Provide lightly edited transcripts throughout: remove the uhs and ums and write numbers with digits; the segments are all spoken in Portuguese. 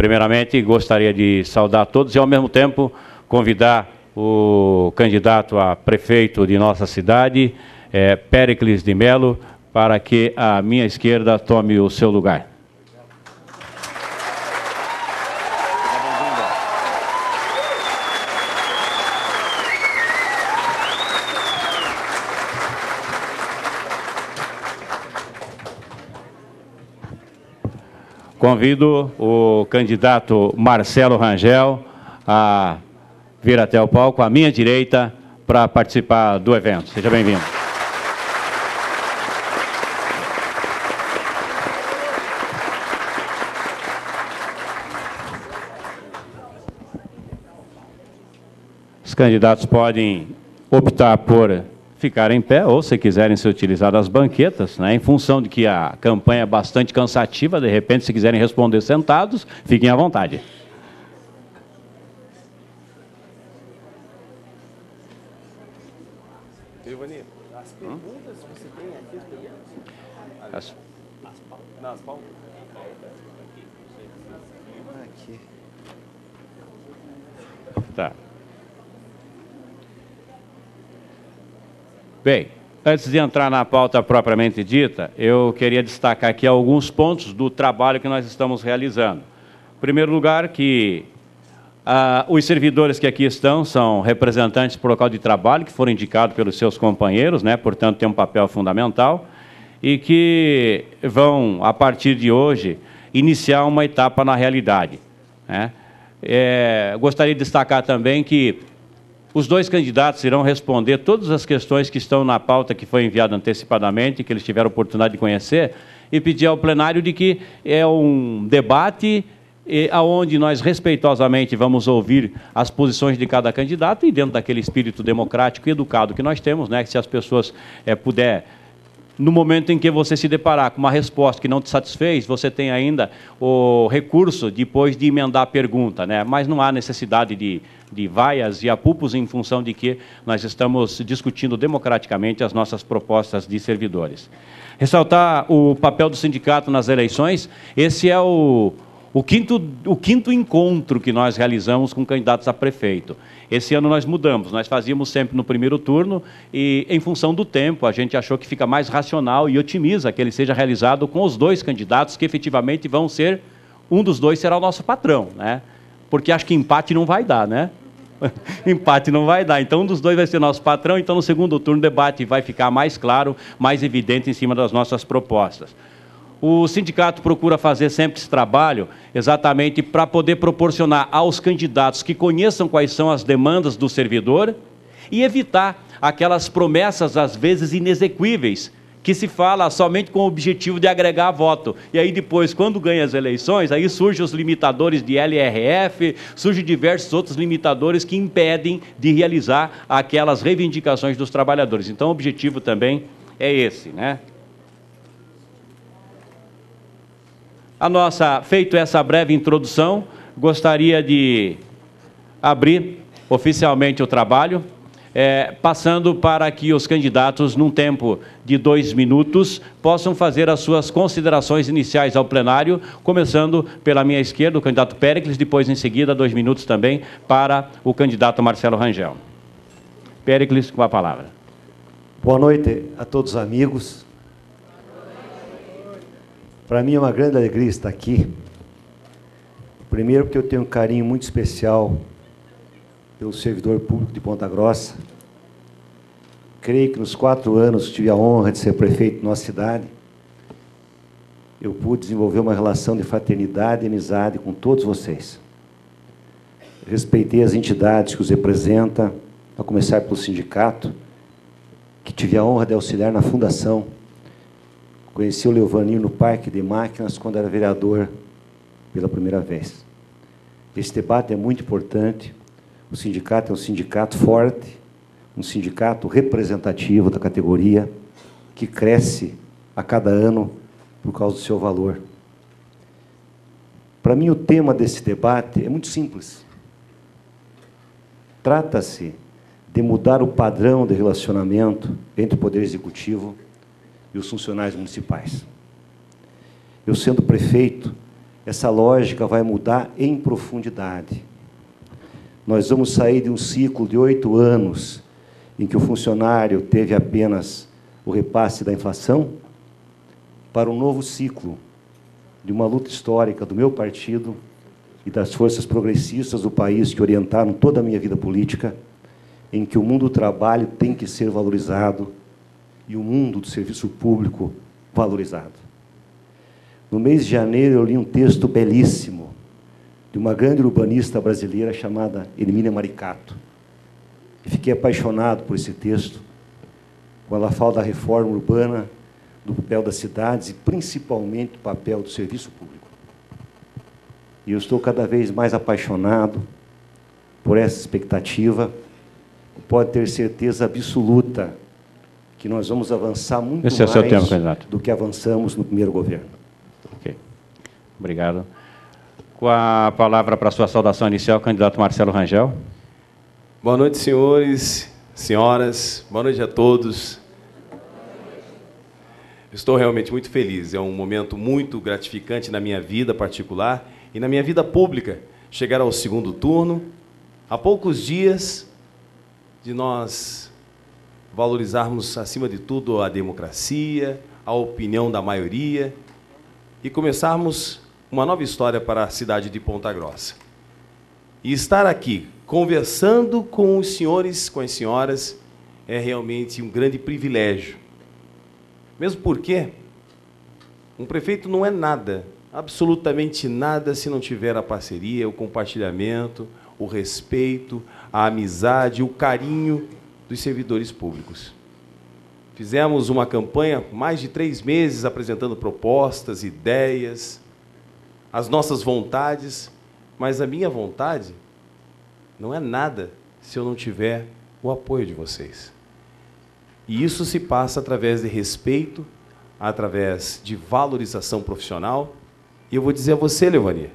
Primeiramente, gostaria de saudar todos e, ao mesmo tempo, convidar o candidato a prefeito de nossa cidade, Péricles de Melo, para que a minha esquerda tome o seu lugar. Convido o candidato Marcelo Rangel a vir até o palco, à minha direita, para participar do evento. Seja bem-vindo. Os candidatos podem optar por ficar em pé, ou se quiserem se utilizar das banquetas, né, em função de que a campanha é bastante cansativa, de repente, se quiserem responder sentados, fiquem à vontade. Ivani, as perguntas você tem aqui? As palmas? Aqui. Tá. Bem, antes de entrar na pauta propriamente dita, eu queria destacar aqui alguns pontos do trabalho que nós estamos realizando. Em primeiro lugar, que os servidores que aqui estão são representantes por local de trabalho, que foram indicados pelos seus companheiros, né, portanto, têm um papel fundamental, e que vão, a partir de hoje, iniciar uma etapa na realidade, né. Gostaria de destacar também que os dois candidatos irão responder todas as questões que estão na pauta que foi enviada antecipadamente, que eles tiveram oportunidade de conhecer, e pedir ao plenário de que é um debate aonde nós respeitosamente vamos ouvir as posições de cada candidato e dentro daquele espírito democrático e educado que nós temos, né, que se as pessoas puder, no momento em que você se deparar com uma resposta que não te satisfez, você tem ainda o recurso depois de emendar a pergunta, né? Mas não há necessidade de vaias e apupos em função de que nós estamos discutindo democraticamente as nossas propostas de servidores. Ressaltar o papel do sindicato nas eleições, esse é o quinto encontro que nós realizamos com candidatos a prefeito. Esse ano nós mudamos, nós fazíamos sempre no primeiro turno e, em função do tempo, a gente achou que fica mais racional e otimiza que ele seja realizado com os dois candidatos que efetivamente vão ser, um dos dois será o nosso patrão, né? Porque acho que empate não vai dar, né? Empate não vai dar, então um dos dois vai ser nosso patrão, então no segundo turno o debate vai ficar mais claro, mais evidente em cima das nossas propostas. O sindicato procura fazer sempre esse trabalho exatamente para poder proporcionar aos candidatos que conheçam quais são as demandas do servidor e evitar aquelas promessas, às vezes, inexequíveis, que se fala somente com o objetivo de agregar voto. E aí depois, quando ganha as eleições, aí surgem os limitadores de LRF, surgem diversos outros limitadores que impedem de realizar aquelas reivindicações dos trabalhadores. Então, o objetivo também é esse, né? Feito essa breve introdução, gostaria de abrir oficialmente o trabalho, passando para que os candidatos, num tempo de 2 minutos, possam fazer as suas considerações iniciais ao plenário, começando pela minha esquerda, o candidato Péricles, depois, em seguida, 2 minutos também para o candidato Marcelo Rangel. Péricles, com a palavra. Boa noite a todos os amigos. Para mim é uma grande alegria estar aqui. Primeiro porque eu tenho um carinho muito especial pelo servidor público de Ponta Grossa. Creio que nos 4 anos que tive a honra de ser prefeito de nossa cidade, eu pude desenvolver uma relação de fraternidade e amizade com todos vocês. Respeitei as entidades que os representam, a começar pelo sindicato, que tive a honra de auxiliar na fundação. Conheci o Leovaninho no Parque de Máquinas quando era vereador pela primeira vez. Esse debate é muito importante. O sindicato é um sindicato forte, um sindicato representativo da categoria, que cresce a cada ano por causa do seu valor. Para mim, o tema desse debate é muito simples. Trata-se de mudar o padrão de relacionamento entre o Poder Executivo e os funcionários municipais. Eu, sendo prefeito, essa lógica vai mudar em profundidade. Nós vamos sair de um ciclo de 8 anos, em que o funcionário teve apenas o repasse da inflação, para um novo ciclo de uma luta histórica do meu partido e das forças progressistas do país que orientaram toda a minha vida política, em que o mundo do trabalho tem que ser valorizado e o mundo do serviço público valorizado. No mês de janeiro, eu li um texto belíssimo de uma grande urbanista brasileira chamada Hermínia Maricato. E fiquei apaixonado por esse texto, quando ela fala da reforma urbana, do papel das cidades e, principalmente, do papel do serviço público. E eu estou cada vez mais apaixonado por essa expectativa. Pode ter certeza absoluta que nós vamos avançar muito mais do que avançamos no primeiro governo. Ok. Obrigado. Com a palavra para a sua saudação inicial, o candidato Marcelo Rangel. Boa noite, senhores, senhoras. Boa noite a todos. Estou realmente muito feliz. É um momento muito gratificante na minha vida particular e na minha vida pública. Chegar ao segundo turno, há poucos dias de nós valorizarmos, acima de tudo, a democracia, a opinião da maioria e começarmos uma nova história para a cidade de Ponta Grossa. E estar aqui, conversando com os senhores, com as senhoras, é realmente um grande privilégio. Mesmo porque um prefeito não é nada, absolutamente nada, se não tiver a parceria, o compartilhamento, o respeito, a amizade, o carinho dos servidores públicos. Fizemos uma campanha, mais de 3 meses, apresentando propostas, ideias, as nossas vontades, mas a minha vontade não é nada se eu não tiver o apoio de vocês. E isso se passa através de respeito, através de valorização profissional. E eu vou dizer a você, Levania,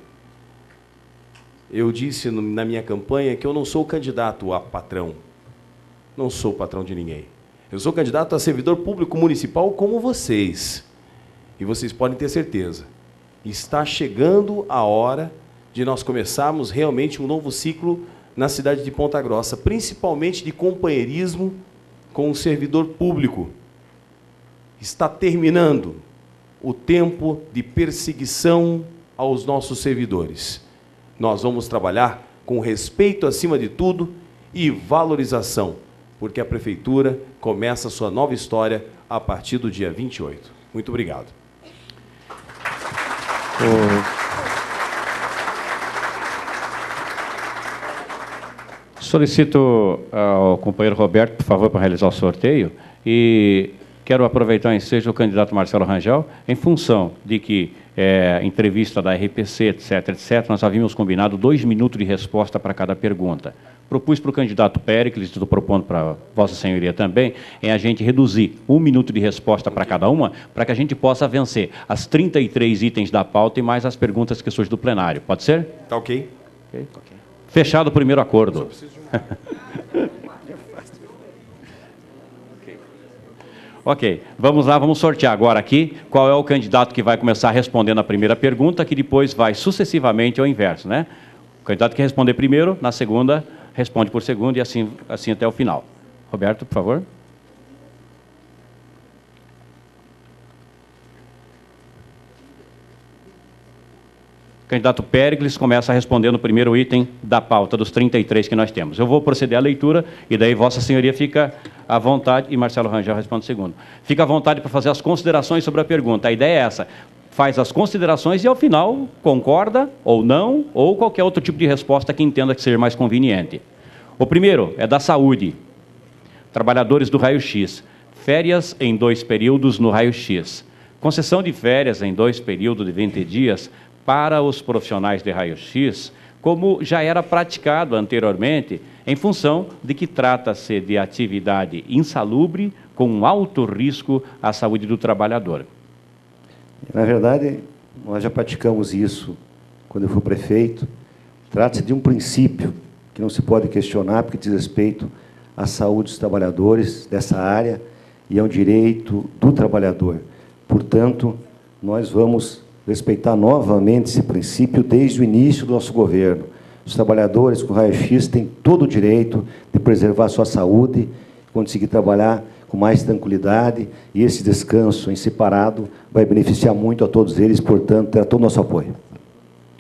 eu disse na minha campanha que eu não sou candidato a patrão. Não sou patrão de ninguém. Eu sou candidato a servidor público municipal como vocês. E vocês podem ter certeza. Está chegando a hora de nós começarmos realmente um novo ciclo na cidade de Ponta Grossa, principalmente de companheirismo com o servidor público. Está terminando o tempo de perseguição aos nossos servidores. Nós vamos trabalhar com respeito acima de tudo e valorização, porque a Prefeitura começa a sua nova história a partir do dia 28. Muito obrigado. Solicito ao companheiro Roberto, por favor, para realizar o sorteio, e quero aproveitar o ensejo do candidato Marcelo Rangel, em função de que entrevista da RPC, etc., nós havíamos combinado 2 minutos de resposta para cada pergunta. Propus para o candidato Péricles, estou propondo para Vossa Senhoria também, em a gente reduzir 1 minuto de resposta para cada uma, para que a gente possa vencer as 33 itens da pauta e mais as perguntas que surgem do plenário. Pode ser? Tá ok? Ok. Fechado o primeiro acordo. Ok, vamos lá, vamos sortear agora aqui qual é o candidato que vai começar respondendo a primeira pergunta, que depois vai sucessivamente ao inverso, né? O candidato que responder primeiro, na segunda, responde por segundo e assim até o final. Roberto, por favor. O candidato Péricles começa respondendo o primeiro item da pauta, dos 33 que nós temos. Eu vou proceder à leitura e daí Vossa Senhoria fica à vontade, e Marcelo Rangel responde o segundo. Fica à vontade para fazer as considerações sobre a pergunta. A ideia é essa, faz as considerações e, ao final, concorda ou não, ou qualquer outro tipo de resposta que entenda que seja mais conveniente. O primeiro é da saúde. Trabalhadores do raio-x. Férias em 2 períodos no raio-x. Concessão de férias em 2 períodos de 20 dias para os profissionais de raio-x, como já era praticado anteriormente, em função de que trata-se de atividade insalubre com alto risco à saúde do trabalhador. Na verdade, nós já praticamos isso quando eu fui prefeito. Trata-se de um princípio que não se pode questionar, porque diz respeito à saúde dos trabalhadores dessa área e é um direito do trabalhador. Portanto, nós vamos respeitar novamente esse princípio desde o início do nosso governo. Os trabalhadores com raio-x têm todo o direito de preservar sua saúde, conseguir trabalhar com mais tranquilidade, e esse descanso em separado vai beneficiar muito a todos eles, portanto, terá todo o nosso apoio.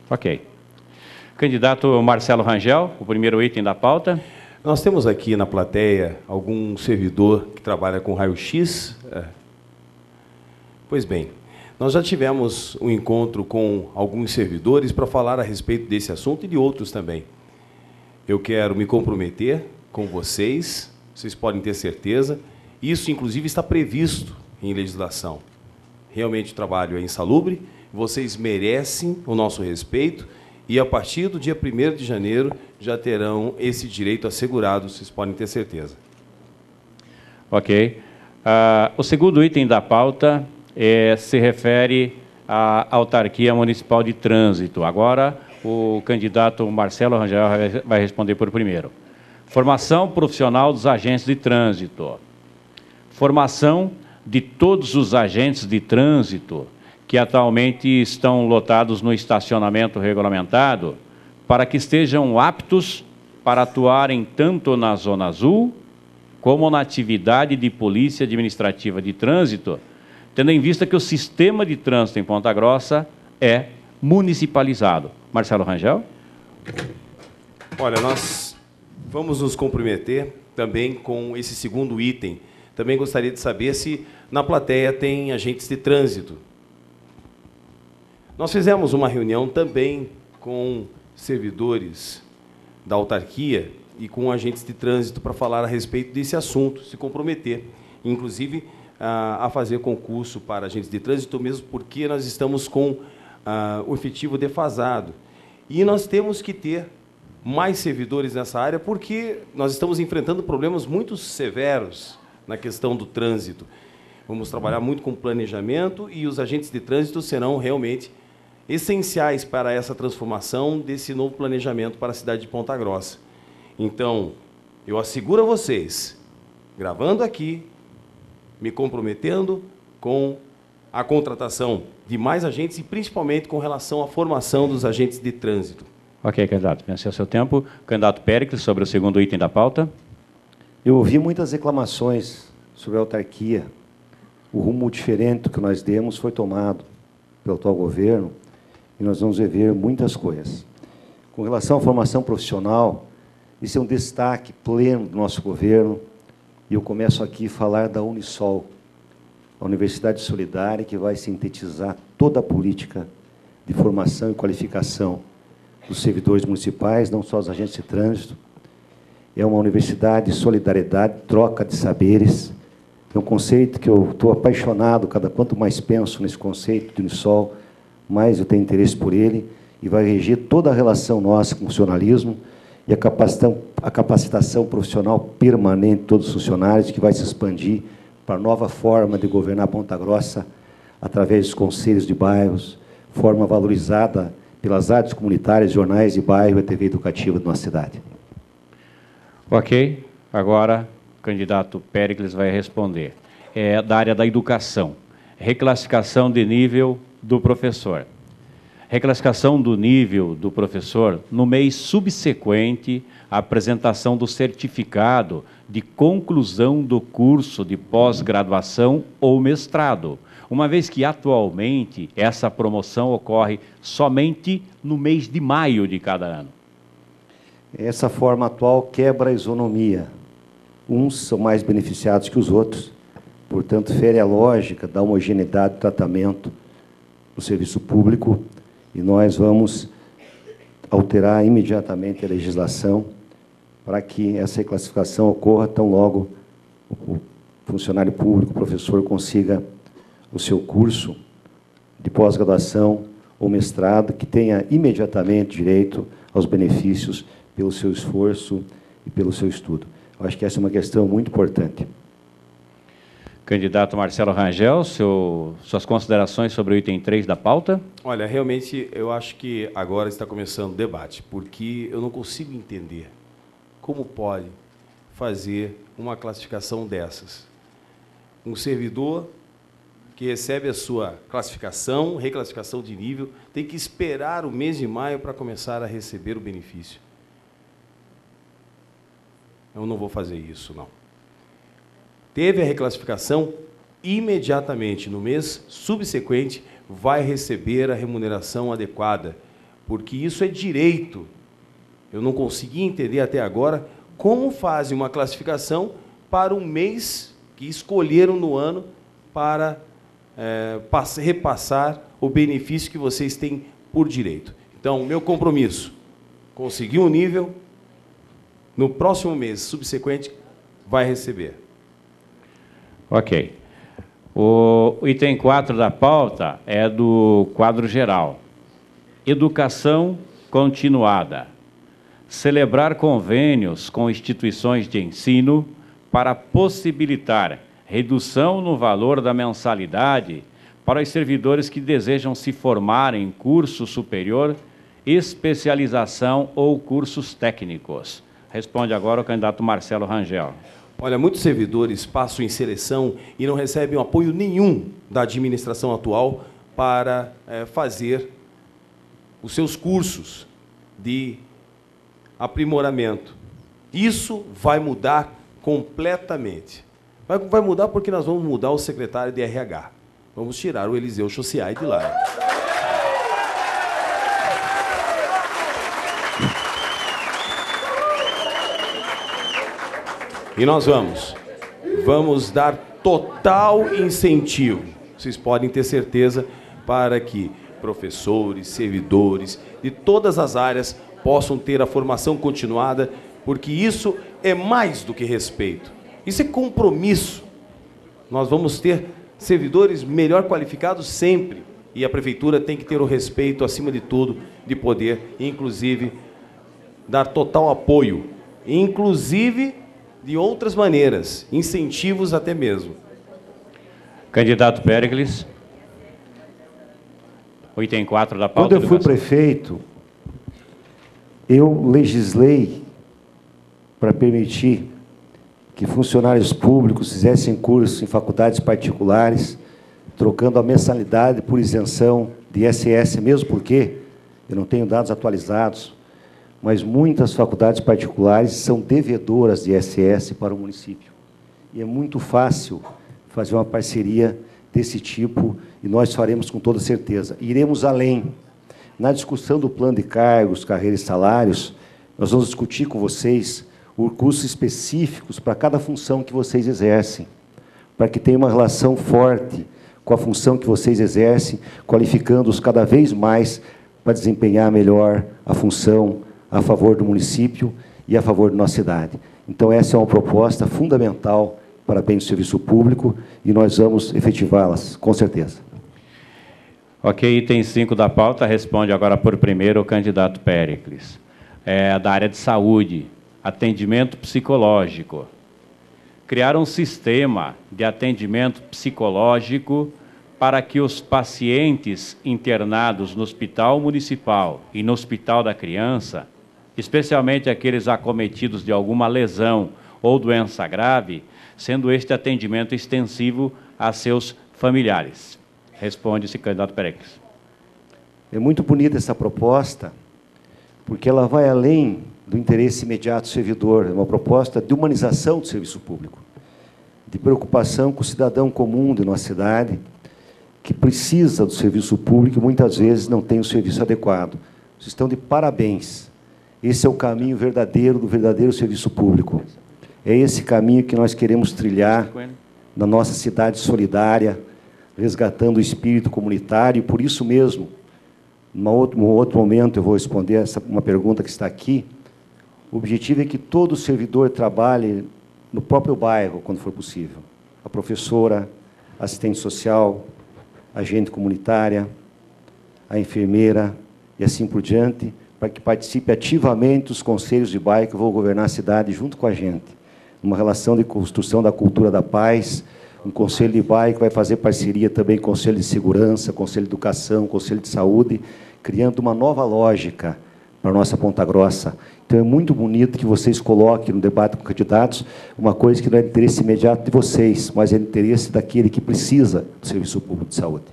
Ok. Candidato Marcelo Rangel, o primeiro item da pauta. Nós temos aqui na plateia algum servidor que trabalha com raio-x? Pois bem, nós já tivemos um encontro com alguns servidores para falar a respeito desse assunto e de outros também. Eu quero me comprometer com vocês podem ter certeza, isso inclusive está previsto em legislação. Realmente o trabalho é insalubre, vocês merecem o nosso respeito e a partir do dia 1º de janeiro já terão esse direito assegurado, vocês podem ter certeza. Ok. O segundo item da pauta se refere à autarquia municipal de trânsito. Agora, o candidato Marcelo Rangel vai responder por primeiro. Formação profissional dos agentes de trânsito. Formação de todos os agentes de trânsito que atualmente estão lotados no estacionamento regulamentado, para que estejam aptos para atuarem tanto na Zona Azul, como na atividade de polícia administrativa de trânsito, tendo em vista que o sistema de trânsito em Ponta Grossa é municipalizado. Marcelo Rangel? Olha, nós vamos nos comprometer também com esse segundo item. Também gostaria de saber se na plateia tem agentes de trânsito. Nós fizemos uma reunião também com servidores da autarquia e com agentes de trânsito para falar a respeito desse assunto, se comprometer, inclusive a fazer concurso para agentes de trânsito, mesmo porque nós estamos com o efetivo defasado. E nós temos que ter mais servidores nessa área, porque nós estamos enfrentando problemas muito severos na questão do trânsito. Vamos trabalhar muito com planejamento e os agentes de trânsito serão realmente essenciais para essa transformação desse novo planejamento para a cidade de Ponta Grossa. Então, eu asseguro a vocês, gravando aqui, me comprometendo com a contratação de mais agentes e principalmente com relação à formação dos agentes de trânsito. Ok, candidato. Venceu seu tempo. Candidato Péricles, sobre o segundo item da pauta. Eu ouvi muitas reclamações sobre a autarquia. O rumo diferente que nós demos foi tomado pelo atual governo e nós vamos rever muitas coisas. Com relação à formação profissional, isso é um destaque pleno do nosso governo, e eu começo aqui a falar da Unisol, a Universidade Solidária, que vai sintetizar toda a política de formação e qualificação dos servidores municipais, não só dos agentes de trânsito. É uma universidade de solidariedade, troca de saberes. É um conceito que eu estou apaixonado, quanto mais penso nesse conceito de Unisol, mais eu tenho interesse por ele, e vai reger toda a relação nossa com o funcionalismo e a capacitação profissional permanente de todos os funcionários, que vai se expandir para a nova forma de governar Ponta Grossa, através dos conselhos de bairros, forma valorizada pelas artes comunitárias, jornais de bairro e TV educativa da nossa cidade. Ok. Agora, o candidato Péricles vai responder. É da área da educação. Reclassificação de nível do professor. Reclassificação do nível do professor no mês subsequente à apresentação do certificado de conclusão do curso de pós-graduação ou mestrado, uma vez que atualmente essa promoção ocorre somente no mês de maio de cada ano. Essa forma atual quebra a isonomia. Uns são mais beneficiados que os outros, portanto, fere a lógica da homogeneidade do tratamento do serviço público, e nós vamos alterar imediatamente a legislação para que essa reclassificação ocorra tão logo o funcionário público, o professor, consiga o seu curso de pós-graduação ou mestrado, que tenha imediatamente direito aos benefícios pelo seu esforço e pelo seu estudo. Eu acho que essa é uma questão muito importante. Candidato Marcelo Rangel, suas considerações sobre o item 3 da pauta? Olha, realmente eu acho que agora está começando o debate, porque eu não consigo entender como pode fazer uma classificação dessas. Um servidor que recebe a sua classificação, reclassificação de nível, tem que esperar o mês de maio para começar a receber o benefício. Eu não vou fazer isso, não. Teve a reclassificação, imediatamente, no mês subsequente, vai receber a remuneração adequada, porque isso é direito. Eu não consegui entender até agora como fazem uma classificação para um mês que escolheram no ano para repassar o benefício que vocês têm por direito. Então, meu compromisso, conseguir um nível, no próximo mês subsequente, vai receber. Ok. O item 4 da pauta é do quadro geral. Educação continuada. Celebrar convênios com instituições de ensino para possibilitar redução no valor da mensalidade para os servidores que desejam se formar em curso superior, especialização ou cursos técnicos. Responde agora o candidato Marcelo Rangel. Olha, muitos servidores passam em seleção e não recebem apoio nenhum da administração atual para fazer os seus cursos de aprimoramento. Isso vai mudar completamente. Vai mudar porque nós vamos mudar o secretário de RH. Vamos tirar o Eliseu Chociai de lá. E nós vamos dar total incentivo, vocês podem ter certeza, para que professores, servidores de todas as áreas possam ter a formação continuada, porque isso é mais do que respeito, isso é compromisso. Nós vamos ter servidores melhor qualificados sempre, e a prefeitura tem que ter o respeito, acima de tudo, de poder, inclusive, dar total apoio, inclusive de outras maneiras, incentivos até mesmo. Candidato Péricles. O item 4 da pauta. Quando eu fui prefeito, eu legislei para permitir que funcionários públicos fizessem curso em faculdades particulares, trocando a mensalidade por isenção de ISS, mesmo porque eu não tenho dados atualizados, mas muitas faculdades particulares são devedoras de ISS para o município. E é muito fácil fazer uma parceria desse tipo, e nós faremos com toda certeza. Iremos além. Na discussão do plano de cargos, carreiras e salários, nós vamos discutir com vocês cursos específicos para cada função que vocês exercem, para que tenha uma relação forte com a função que vocês exercem, qualificando-os cada vez mais para desempenhar melhor a função a favor do município e a favor da nossa cidade. Então, essa é uma proposta fundamental para bem do serviço público e nós vamos efetivá-las, com certeza. Ok, item 5 da pauta, responde agora por primeiro o candidato Péricles. É da área de saúde, atendimento psicológico. Criar um sistema de atendimento psicológico para que os pacientes internados no Hospital Municipal e no Hospital da Criança, especialmente aqueles acometidos de alguma lesão ou doença grave, sendo este atendimento extensivo a seus familiares. Responde-se, candidato Péricles. É muito bonita essa proposta, porque ela vai além do interesse imediato do servidor, é uma proposta de humanização do serviço público, de preocupação com o cidadão comum de nossa cidade, que precisa do serviço público e muitas vezes não tem o serviço adequado. Vocês estão de parabéns. Esse é o caminho verdadeiro do verdadeiro serviço público. É esse caminho que nós queremos trilhar na nossa cidade solidária, resgatando o espírito comunitário, e por isso mesmo, num outro momento eu vou responder uma pergunta que está aqui. O objetivo é que todo servidor trabalhe no próprio bairro, quando for possível. A professora, a assistente social, a agente comunitária, a enfermeira e assim por diante, para que participe ativamente dos conselhos de bairro que vão governar a cidade junto com a gente. Uma relação de construção da cultura da paz, um conselho de bairro que vai fazer parceria também com o Conselho de Segurança, Conselho de Educação, Conselho de Saúde, criando uma nova lógica para a nossa Ponta Grossa. Então, é muito bonito que vocês coloquem no debate com candidatos uma coisa que não é de interesse imediato de vocês, mas é de interesse daquele que precisa do serviço público de saúde.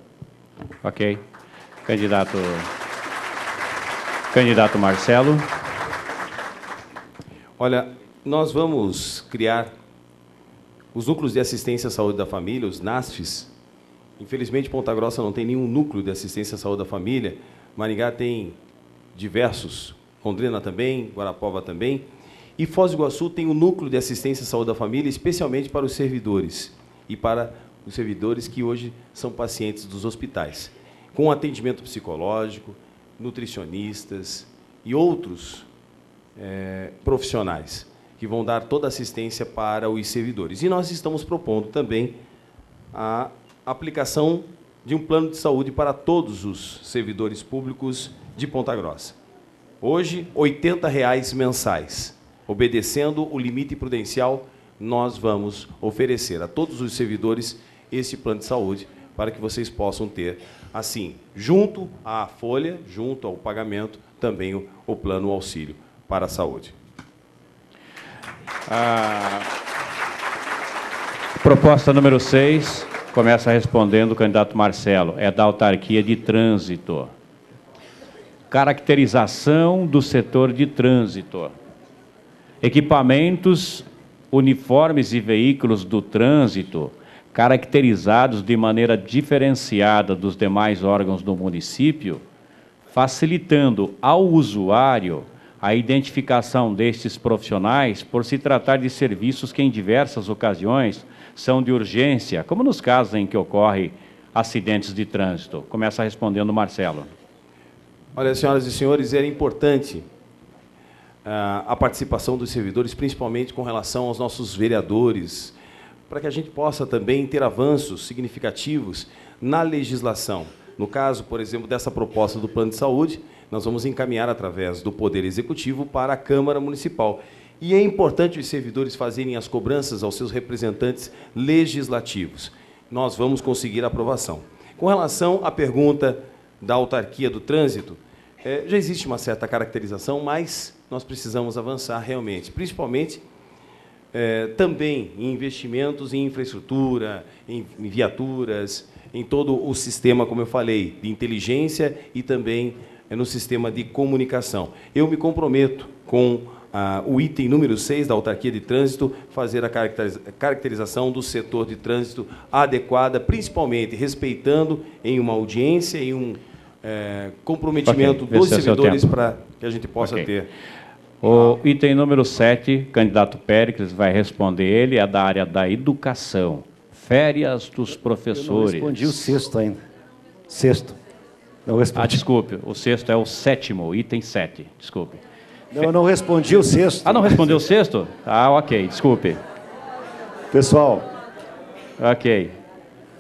Ok. Candidato Marcelo. Olha, nós vamos criar os núcleos de assistência à saúde da família, os NASFs. Infelizmente, Ponta Grossa não tem nenhum núcleo de assistência à saúde da família. Maringá tem diversos, Londrina também, Guarapuava também. E Foz do Iguaçu tem um núcleo de assistência à saúde da família, especialmente para os servidores e para os servidores que hoje são pacientes dos hospitais, com atendimento psicológico, nutricionistas e outros profissionais que vão dar toda a assistência para os servidores. E nós estamos propondo também a aplicação de um plano de saúde para todos os servidores públicos de Ponta Grossa. Hoje, R$ 80 mensais. Obedecendo o limite prudencial, nós vamos oferecer a todos os servidores esse plano de saúde para que vocês possam ter, assim, junto à folha, junto ao pagamento, também o plano auxílio para a saúde. A proposta número 6, começa respondendo o candidato Marcelo, é da autarquia de trânsito. Caracterização do setor de trânsito. Equipamentos, uniformes e veículos do trânsito caracterizados de maneira diferenciada dos demais órgãos do município, facilitando ao usuário a identificação destes profissionais por se tratar de serviços que em diversas ocasiões são de urgência, como nos casos em que ocorrem acidentes de trânsito. Começa respondendo Marcelo. Olha, senhoras e senhores, era importante a participação dos servidores, principalmente com relação aos nossos vereadores, para que a gente possa também ter avanços significativos na legislação. No caso, por exemplo, dessa proposta do Plano de Saúde, nós vamos encaminhar através do Poder Executivo para a Câmara Municipal. E é importante os servidores fazerem as cobranças aos seus representantes legislativos. Nós vamos conseguir a aprovação. Com relação à pergunta da autarquia do trânsito, já existe uma certa caracterização, mas nós precisamos avançar realmente, principalmente também em investimentos em infraestrutura, em viaturas, em todo o sistema, como eu falei, de inteligência e também no sistema de comunicação. Eu me comprometo com o item número 6 da autarquia de trânsito, fazer a caracterização do setor de trânsito adequada, principalmente respeitando em uma audiência, em um comprometimento dos servidores para que a gente possa ter. O item número 7, candidato Péricles vai responder, ele é da área da educação. Férias dos professores. Eu não respondi o sexto ainda. Sexto. Não respondi. Desculpe, o sexto é o 7º, item 7, desculpe. Não, eu não respondi o sexto. Não respondeu o sexto? Ok, desculpe. Pessoal. Ok.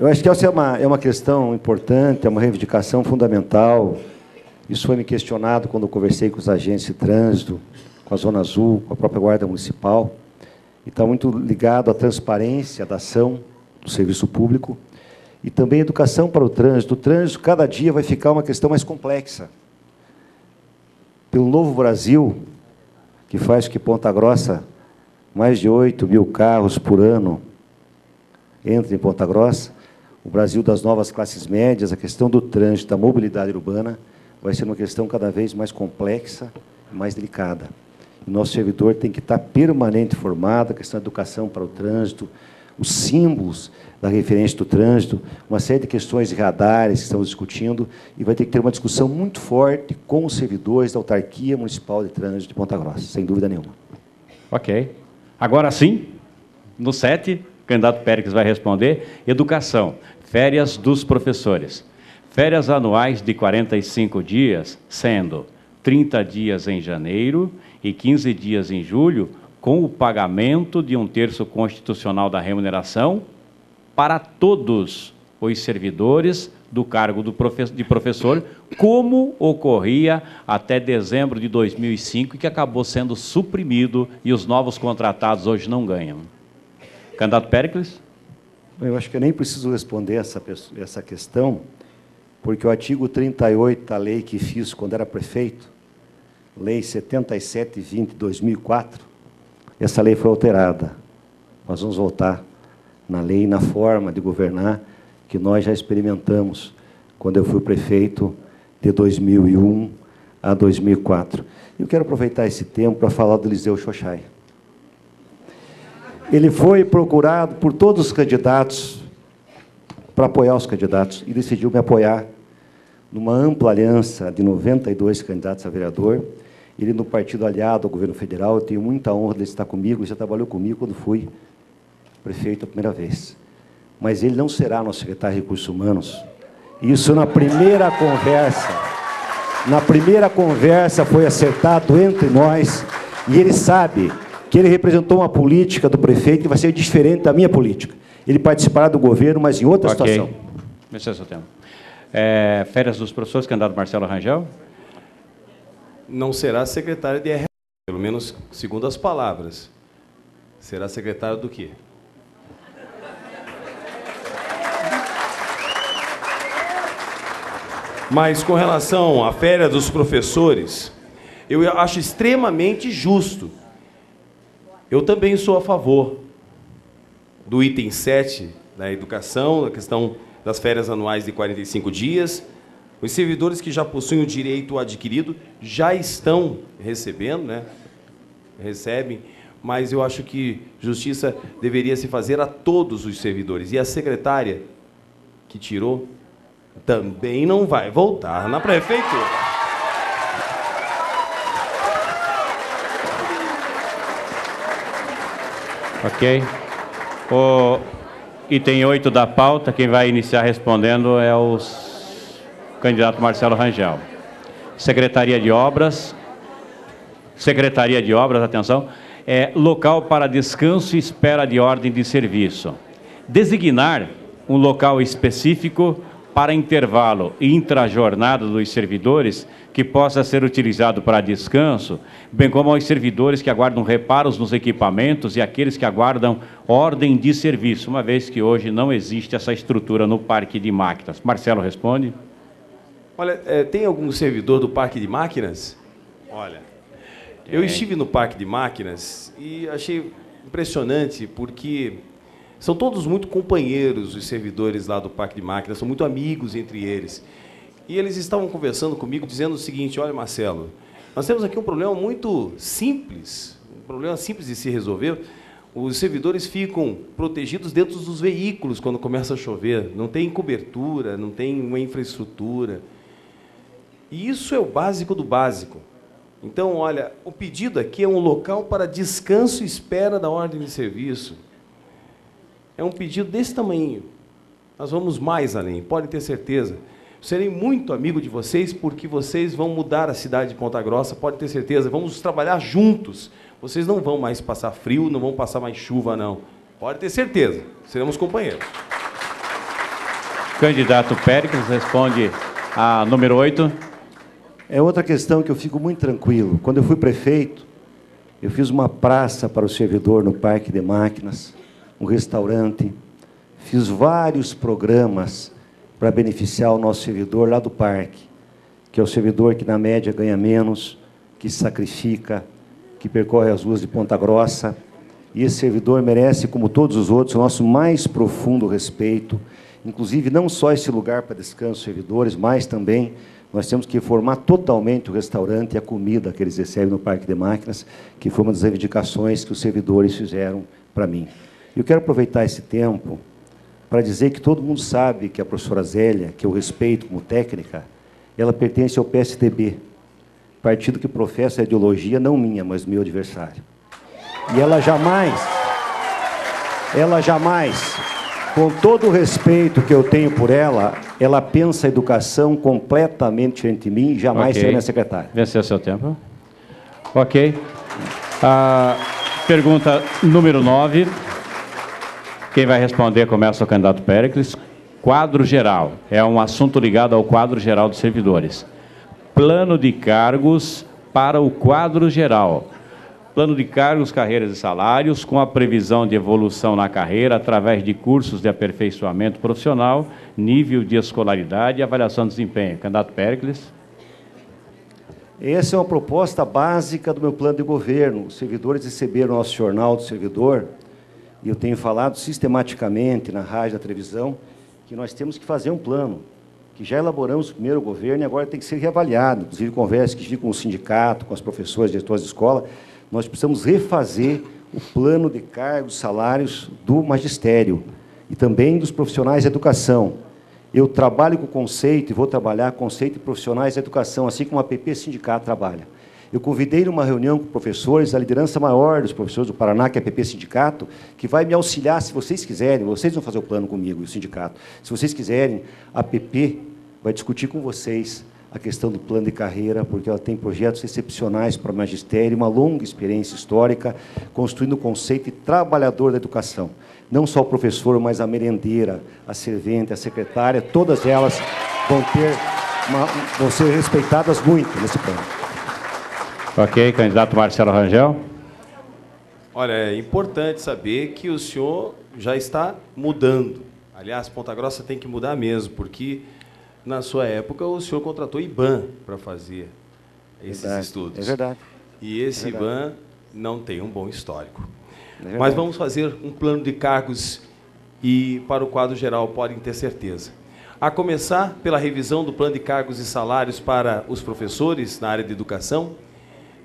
Eu acho que essa é uma questão importante, é uma reivindicação fundamental. Isso foi me questionado quando eu conversei com os agentes de trânsito, com a Zona Azul, com a própria Guarda Municipal. E está muito ligado à transparência da ação do serviço público e também educação para o trânsito. O trânsito, cada dia, vai ficar uma questão mais complexa. Pelo Novo Brasil, que faz que Ponta Grossa, mais de 8 mil carros por ano entrem em Ponta Grossa, o Brasil das novas classes médias, a questão do trânsito, da mobilidade urbana, vai ser uma questão cada vez mais complexa e mais delicada. O nosso servidor tem que estar permanente informado, a questão da educação para o trânsito, os símbolos da referência do trânsito, uma série de questões de radares que estamos discutindo, e vai ter que ter uma discussão muito forte com os servidores da Autarquia Municipal de Trânsito de Ponta Grossa, sem dúvida nenhuma. Ok. Agora sim, no 7, o candidato Péricles vai responder, educação, férias dos professores. Férias anuais de 45 dias, sendo 30 dias em janeiro e 15 dias em julho, com o pagamento de 1/3 constitucional da remuneração para todos os servidores do cargo de professor, como ocorria até dezembro de 2005, que acabou sendo suprimido e os novos contratados hoje não ganham. Candidato Péricles? Eu acho que eu nem preciso responder essa questão, porque o artigo 38 da lei que fiz quando era prefeito, Lei 7720 de 2004, essa lei foi alterada. Nós vamos voltar na lei e na forma de governar que nós já experimentamos quando eu fui prefeito de 2001 a 2004. Eu quero aproveitar esse tempo para falar do Eliseu Xoxai. Ele foi procurado por todos os candidatos para apoiar os candidatos e decidiu me apoiar numa ampla aliança de 92 candidatos a vereador. Ele no partido aliado ao governo federal. Eu tenho muita honra de estar comigo, já trabalhou comigo quando fui prefeito a primeira vez. Mas ele não será nosso secretário de Recursos Humanos. Isso na primeira conversa foi acertado entre nós, e ele sabe que ele representou uma política do prefeito que vai ser diferente da minha política. Ele participará do governo, mas em outra situação. Esse é o seu tempo. Férias dos professores, candidato Marcelo Rangel. Não será secretário de RH, pelo menos segundo as palavras. Será secretário do quê? Mas com relação à férias dos professores, eu acho extremamente justo. Eu também sou a favor do item 7 da educação, a questão das férias anuais de 45 dias. Os servidores que já possuem o direito adquirido já estão recebendo, né? Recebem, mas eu acho que justiça deveria se fazer a todos os servidores. E a secretária que tirou também não vai voltar na prefeitura. Ok. O item 8 da pauta, quem vai iniciar respondendo é o candidato Marcelo Rangel. Secretaria de Obras, atenção, local para descanso e espera de ordem de serviço. Designar um local específico para intervalo e intrajornada dos servidores que possa ser utilizado para descanso, bem como aos servidores que aguardam reparos nos equipamentos e aqueles que aguardam ordem de serviço, uma vez que hoje não existe essa estrutura no Parque de Máquinas. Marcelo responde. Olha, tem algum servidor do Parque de Máquinas? Olha, eu estive no Parque de Máquinas e achei impressionante porque são todos muito companheiros, os servidores lá do Parque de Máquinas, são muito amigos entre eles. E eles estavam conversando comigo, dizendo o seguinte: olha, Marcelo, nós temos aqui um problema muito simples, um problema simples de se resolver. Os servidores ficam protegidos dentro dos veículos quando começa a chover, não tem cobertura, não tem uma infraestrutura. E isso é o básico do básico. Então, olha, o pedido aqui é um local para descanso e espera da ordem de serviço. É um pedido desse tamanho. Nós vamos mais além, podem ter certeza. Serei muito amigo de vocês, porque vocês vão mudar a cidade de Ponta Grossa, pode ter certeza. Vamos trabalhar juntos. Vocês não vão mais passar frio, não vão passar mais chuva, não. Pode ter certeza, seremos companheiros. Candidato Péricles responde a número 8. É outra questão que eu fico muito tranquilo. Quando eu fui prefeito, eu fiz uma praça para o servidor no Parque de Máquinas, um restaurante, fiz vários programas para beneficiar o nosso servidor lá do parque, que é o servidor que, na média, ganha menos, que se sacrifica, que percorre as ruas de Ponta Grossa. E esse servidor merece, como todos os outros, o nosso mais profundo respeito, inclusive não só esse lugar para descanso dos servidores, mas também nós temos que reformar totalmente o restaurante e a comida que eles recebem no Parque de Máquinas, que foi uma das reivindicações que os servidores fizeram para mim. Eu quero aproveitar esse tempo para dizer que todo mundo sabe que a professora Zélia, que eu respeito como técnica, ela pertence ao PSDB, partido que professa a ideologia, não minha, mas do meu adversário. E ela jamais, com todo o respeito que eu tenho por ela pensa a educação completamente diferente de mim e jamais será minha secretária. Venceu seu tempo. Ok. A pergunta número 9. Quem vai responder começa o candidato Péricles. Quadro geral. É um assunto ligado ao quadro geral dos servidores. Plano de cargos para o quadro geral. Plano de cargos, carreiras e salários, com a previsão de evolução na carreira através de cursos de aperfeiçoamento profissional, nível de escolaridade e avaliação de desempenho. Candidato Péricles. Essa é uma proposta básica do meu plano de governo. Os servidores receberam o nosso jornal do servidor, e eu tenho falado sistematicamente na rádio, na televisão, que nós temos que fazer um plano, que já elaboramos o primeiro governo e agora tem que ser reavaliado. Inclusive, conversa que tive com o sindicato, com as professoras, diretores de escola, nós precisamos refazer o plano de cargos, salários do magistério e também dos profissionais da educação. Eu trabalho com o conceito e vou trabalhar com o conceito de profissionais da educação, assim como a PP Sindicato trabalha. Eu convidei numa reunião com professores, a liderança maior dos professores do Paraná, que é a PP Sindicato, que vai me auxiliar, se vocês quiserem, vocês vão fazer o plano comigo e o sindicato. Se vocês quiserem, a PP vai discutir com vocês a questão do plano de carreira, porque ela tem projetos excepcionais para o magistério, uma longa experiência histórica, construindo o conceito de trabalhador da educação. Não só o professor, mas a merendeira, a servente, a secretária, todas elas vão ser respeitadas muito nesse plano. Ok, candidato Marcelo Rangel. Olha, é importante saber que o senhor já está mudando. Aliás, Ponta Grossa tem que mudar mesmo, porque na sua época o senhor contratou IBAM para fazer esses estudos. É verdade. E esse IBAM não tem um bom histórico. Mas vamos fazer um plano de cargos e para o quadro geral podem ter certeza. A começar pela revisão do plano de cargos e salários para os professores na área de educação,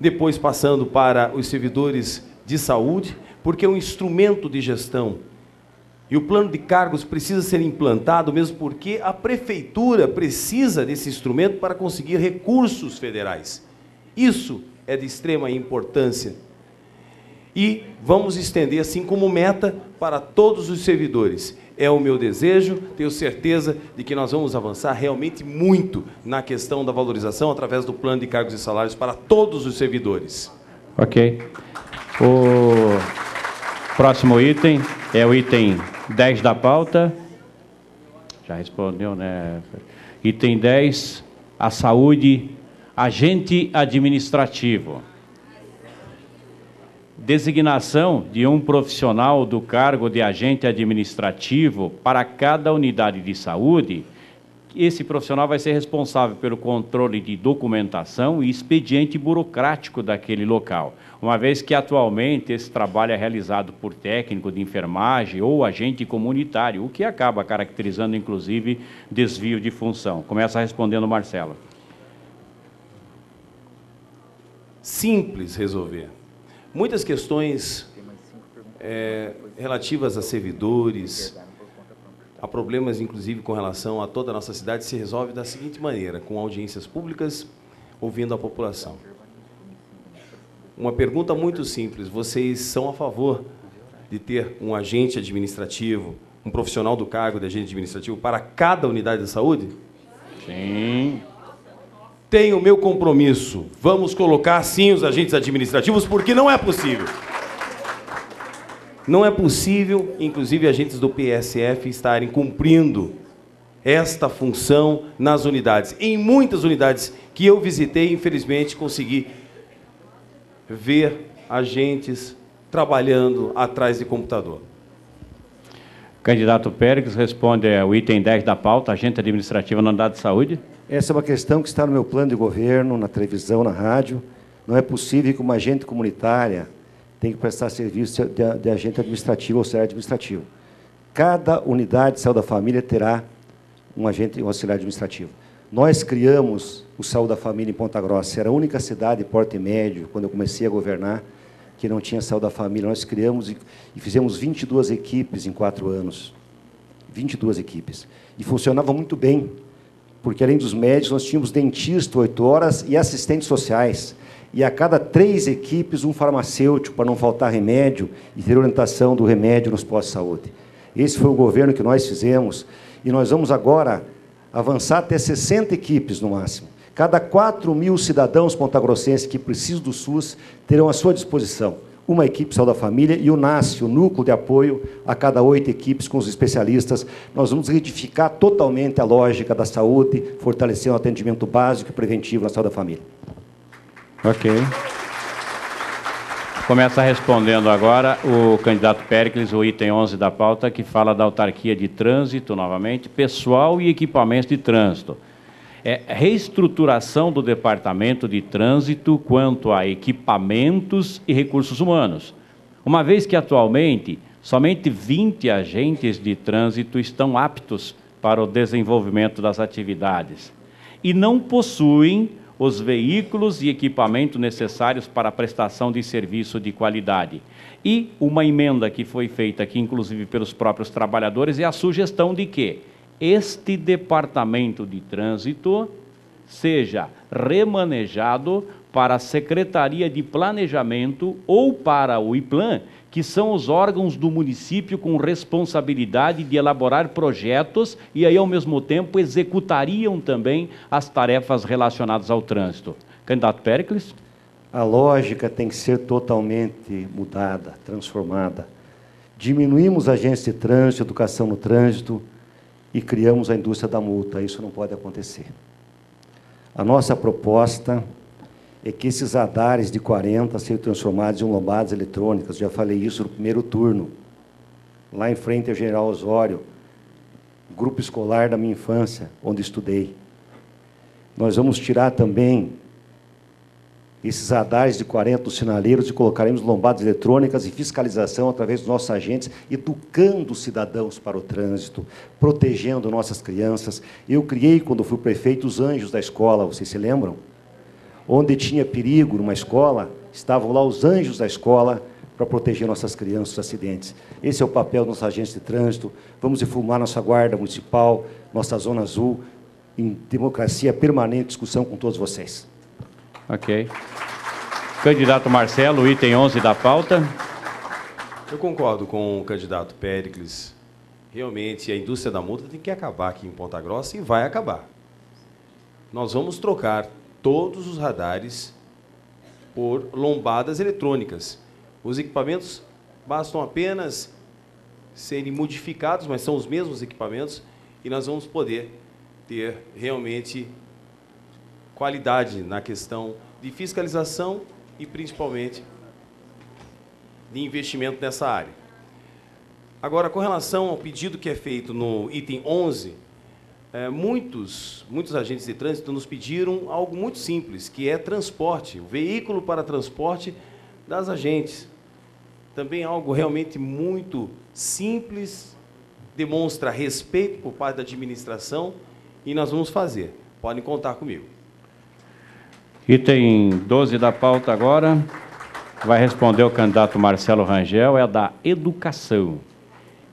depois passando para os servidores de saúde, porque é um instrumento de gestão. E o plano de cargos precisa ser implantado, mesmo porque a prefeitura precisa desse instrumento para conseguir recursos federais. Isso é de extrema importância. E vamos estender assim como meta para todos os servidores. É o meu desejo, tenho certeza de que nós vamos avançar realmente muito na questão da valorização através do plano de cargos e salários para todos os servidores. Ok. O próximo item é o item 10 da pauta. Já respondeu, né? Item 10, a saúde, agente administrativo. Designação de um profissional do cargo de agente administrativo para cada unidade de saúde. Esse profissional vai ser responsável pelo controle de documentação e expediente burocrático daquele local, uma vez que atualmente esse trabalho é realizado por técnico de enfermagem ou agente comunitário, o que acaba caracterizando, inclusive, desvio de função. Começa respondendo o Marcelo. Simples resolver. Muitas questões relativas a servidores, a problemas, inclusive, com relação a toda a nossa cidade, se resolve da seguinte maneira, com audiências públicas, ouvindo a população. Uma pergunta muito simples, vocês são a favor de ter um agente administrativo, um profissional do cargo de agente administrativo para cada unidade de saúde? Sim. Tenho o meu compromisso. Vamos colocar, sim, os agentes administrativos, porque não é possível. Não é possível, inclusive, agentes do PSF estarem cumprindo esta função nas unidades. Em muitas unidades que eu visitei, infelizmente, consegui ver agentes trabalhando atrás de computador. Candidato Pérez responde ao item 10 da pauta, agente administrativo na unidade de saúde. Essa é uma questão que está no meu plano de governo, na televisão, na rádio. Não é possível que uma agente comunitária tenha que prestar serviço de agente administrativo ou auxiliar administrativo. Cada unidade de saúde da família terá um agente auxiliar administrativo. Nós criamos o Saúde da Família em Ponta Grossa. Era a única cidade de porte médio, quando eu comecei a governar, que não tinha Saúde da Família. Nós criamos e fizemos 22 equipes em 4 anos. 22 equipes. E funcionava muito bem, porque, além dos médicos, nós tínhamos dentista 8 horas e assistentes sociais. E a cada 3 equipes, um farmacêutico, para não faltar remédio e ter orientação do remédio nos postos de saúde. Esse foi o governo que nós fizemos. E nós vamos agora avançar até 60 equipes, no máximo. Cada 4.000 cidadãos pontagrossenses que precisam do SUS terão à sua disposição uma equipe de saúde da família e o NASF, o núcleo de apoio, a cada 8 equipes com os especialistas. Nós vamos retificar totalmente a lógica da saúde, fortalecendo o atendimento básico e preventivo na saúde da família. Ok. Começa respondendo agora o candidato Péricles, o item 11 da pauta, que fala da autarquia de trânsito, novamente, pessoal e equipamentos de trânsito. é reestruturação do Departamento de Trânsito quanto a equipamentos e recursos humanos. Uma vez que, atualmente, somente 20 agentes de trânsito estão aptos para o desenvolvimento das atividades e não possuem os veículos e equipamentos necessários para a prestação de serviço de qualidade. E uma emenda que foi feita aqui, inclusive pelos próprios trabalhadores, é a sugestão de que este Departamento de Trânsito seja remanejado para a Secretaria de Planejamento ou para o IPLAN, que são os órgãos do município com responsabilidade de elaborar projetos e aí, ao mesmo tempo, executariam também as tarefas relacionadas ao trânsito. Candidato Péricles? A lógica tem que ser totalmente mudada, transformada. Diminuímos agentes de trânsito, educação no trânsito e criamos a indústria da multa. Isso não pode acontecer. A nossa proposta é que esses radares de 40 sejam transformados em lombadas eletrônicas. Já falei isso no primeiro turno. Lá em frente ao General Osório, grupo escolar da minha infância, onde estudei. Nós vamos tirar também esses radares de 40 dos sinaleiros e colocaremos lombadas eletrônicas e fiscalização através dos nossos agentes, educando os cidadãos para o trânsito, protegendo nossas crianças. Eu criei, quando fui prefeito, os anjos da escola, vocês se lembram? Onde tinha perigo numa escola, estavam lá os anjos da escola para proteger nossas crianças dos acidentes. Esse é o papel dos nossos agentes de trânsito. Vamos reformar nossa guarda municipal, nossa zona azul, em democracia permanente, discussão com todos vocês. Ok. Candidato Marcelo, item 11 da pauta. Eu concordo com o candidato Péricles. Realmente, a indústria da multa tem que acabar aqui em Ponta Grossa e vai acabar. Nós vamos trocar todos os radares por lombadas eletrônicas. Os equipamentos bastam apenas serem modificados, mas são os mesmos equipamentos, e nós vamos poder ter realmente qualidade na questão de fiscalização e, principalmente, de investimento nessa área. Agora, com relação ao pedido que é feito no item 11, muitos agentes de trânsito nos pediram algo muito simples, que é transporte, o veículo para transporte das agentes. Também algo realmente muito simples, demonstra respeito por parte da administração e nós vamos fazer. Podem contar comigo. Item 12 da pauta agora, vai responder o candidato Marcelo Rangel, é a da educação.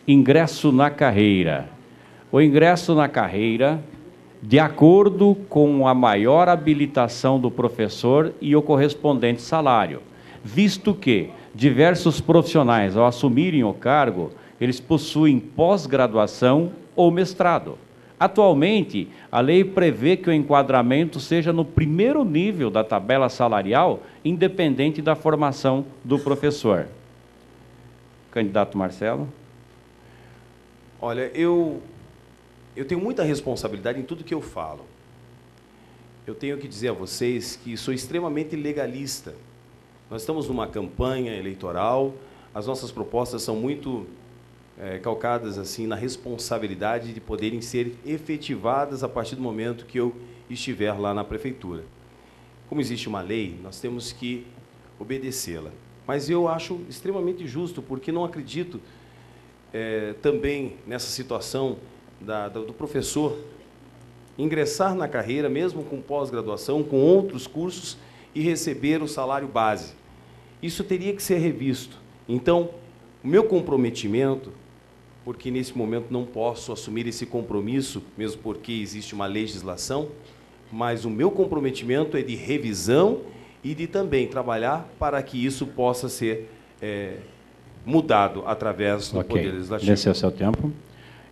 Ingresso na carreira. O ingresso na carreira, de acordo com a maior habilitação do professor e o correspondente salário, visto que diversos profissionais, ao assumirem o cargo, eles possuem pós-graduação ou mestrado. Atualmente, a lei prevê que o enquadramento seja no primeiro nível da tabela salarial, independente da formação do professor. Candidato Marcelo. Olha, eu tenho muita responsabilidade em tudo que eu falo. Eu tenho que dizer a vocês que sou extremamente legalista. Nós estamos numa campanha eleitoral, as nossas propostas são muito calcadas assim na responsabilidade de poderem ser efetivadas a partir do momento que eu estiver lá na prefeitura. Como existe uma lei, nós temos que obedecê-la. Mas eu acho extremamente justo, porque não acredito também nessa situação do professor ingressar na carreira, mesmo com pós-graduação, com outros cursos, e receber o salário base. Isso teria que ser revisto. Então, o meu comprometimento, porque nesse momento não posso assumir esse compromisso, mesmo porque existe uma legislação, mas o meu comprometimento é de revisão e de também trabalhar para que isso possa ser mudado através do Poder Legislativo. Esse é o seu tempo.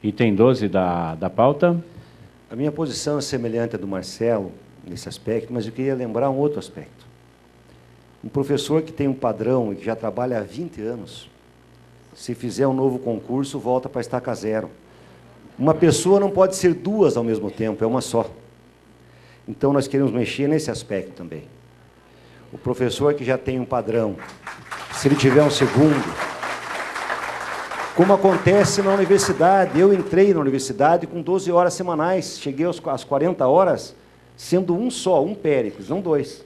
Item 12 da pauta. A minha posição é semelhante à do Marcelo, nesse aspecto, mas eu queria lembrar um outro aspecto. Um professor que tem um padrão e que já trabalha há 20 anos, se fizer um novo concurso, volta para a estaca zero. Uma pessoa não pode ser duas ao mesmo tempo, é uma só. Então, nós queremos mexer nesse aspecto também. O professor que já tem um padrão, se ele tiver um segundo, como acontece na universidade, eu entrei na universidade com 12 horas semanais, cheguei às 40 horas, sendo um só, um Péricles, não dois.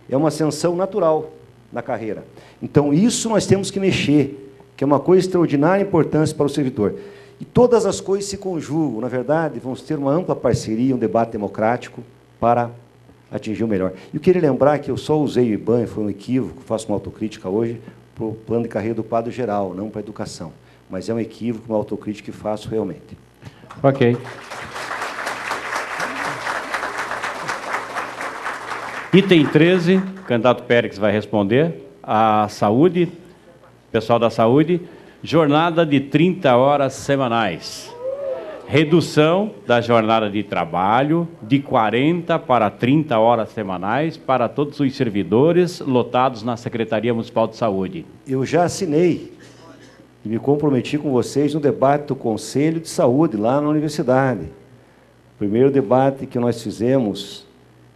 É uma ascensão natural na carreira. Então, isso nós temos que mexer, que é uma coisa de extraordinária importância para o servidor. E todas as coisas se conjugam, na verdade, vamos ter uma ampla parceria, um debate democrático para atingir o melhor. E eu queria lembrar que eu só usei o IBAN, foi um equívoco, faço uma autocrítica hoje, para o plano de carreira do quadro geral, não para a educação. Mas é um equívoco, uma autocrítica que faço realmente. Ok. Item 13, o candidato Péricles vai responder. A saúde, pessoal da saúde, jornada de 30 horas semanais. Redução da jornada de trabalho de 40 para 30 horas semanais para todos os servidores lotados na Secretaria Municipal de Saúde. Eu já assinei e me comprometi com vocês no debate do Conselho de Saúde, lá na universidade. O primeiro debate que nós fizemos,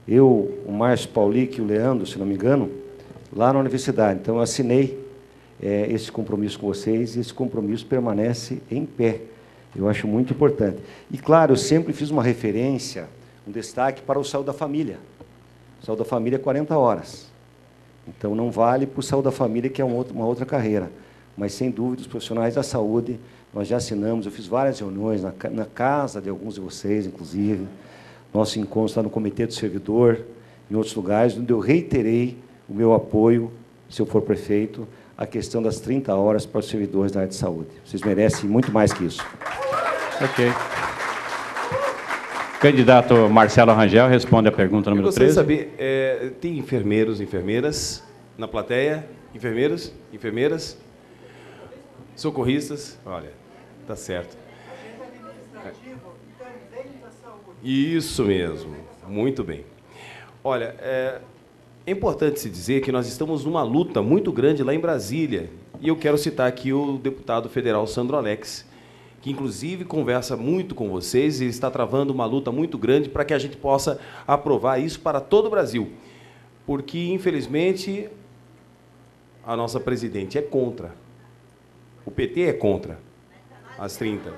eu, o Márcio Paulic e o Leandro, se não me engano, lá na universidade. Então, eu assinei esse compromisso com vocês e esse compromisso permanece em pé. Eu acho muito importante. E, claro, eu sempre fiz uma referência, um destaque para o Saúde da Família. O Saúde da Família é 40 horas. Então, não vale para o Saúde da Família, que é uma outra carreira. Mas, sem dúvida, os profissionais da saúde, nós já assinamos, eu fiz várias reuniões na casa de alguns de vocês, inclusive. Nosso encontro está no Comitê do Servidor, em outros lugares, onde eu reiterei o meu apoio, se eu for prefeito, à questão das 30 horas para os servidores da área de saúde. Vocês merecem muito mais que isso. Ok. Candidato Marcelo Rangel responde a pergunta número 13. Eu gostaria de saber, tem enfermeiros, enfermeiras na plateia? Enfermeiros, enfermeiras? Socorristas? Olha, tá certo. Isso mesmo, muito bem. Olha, é importante se dizer que nós estamos numa luta muito grande lá em Brasília, e eu quero citar aqui o deputado federal Sandro Alex, que inclusive conversa muito com vocês e está travando uma luta muito grande para que a gente possa aprovar isso para todo o Brasil. Porque, infelizmente, a nossa presidente é contra. O PT é contra as 30.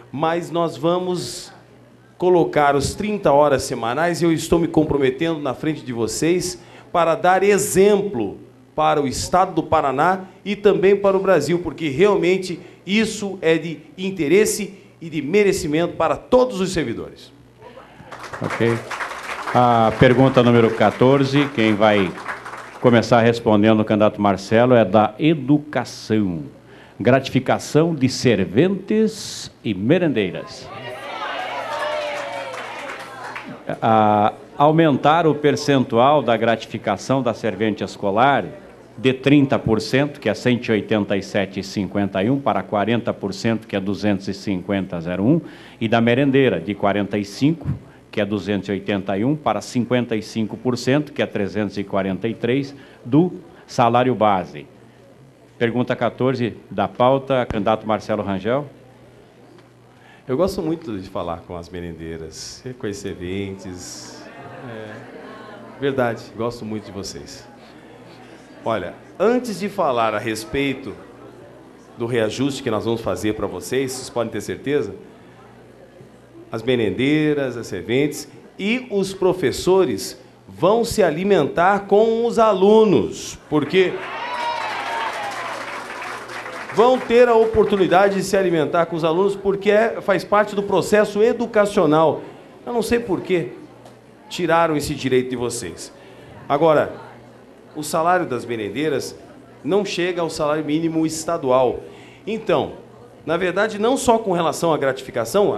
Mas nós vamos colocar os 30 horas semanais e eu estou me comprometendo na frente de vocês para dar exemplo para o Estado do Paraná e também para o Brasil, porque realmente isso é de interesse e de merecimento para todos os servidores. Ok. A pergunta número 14, quem vai começar respondendo o candidato Marcelo é da educação. Gratificação de serventes e merendeiras. Aumentar o percentual da gratificação da servente escolar de 30%, que é 187,51, para 40%, que é 250,01, e da merendeira, de 45%, que é 281, para 55%, que é 343, do salário base. Pergunta 14 da pauta, candidato Marcelo Rangel. Eu gosto muito de falar com as merendeiras, com as serventes. Verdade, gosto muito de vocês. Olha, antes de falar a respeito do reajuste que nós vamos fazer para vocês podem ter certeza, as merendeiras, as serventes e os professores vão se alimentar com os alunos, porque vão ter a oportunidade de se alimentar com os alunos, porque faz parte do processo educacional. Eu não sei por que tiraram esse direito de vocês. Agora, o salário das merendeiras não chega ao salário mínimo estadual. Então, na verdade, não só com relação à gratificação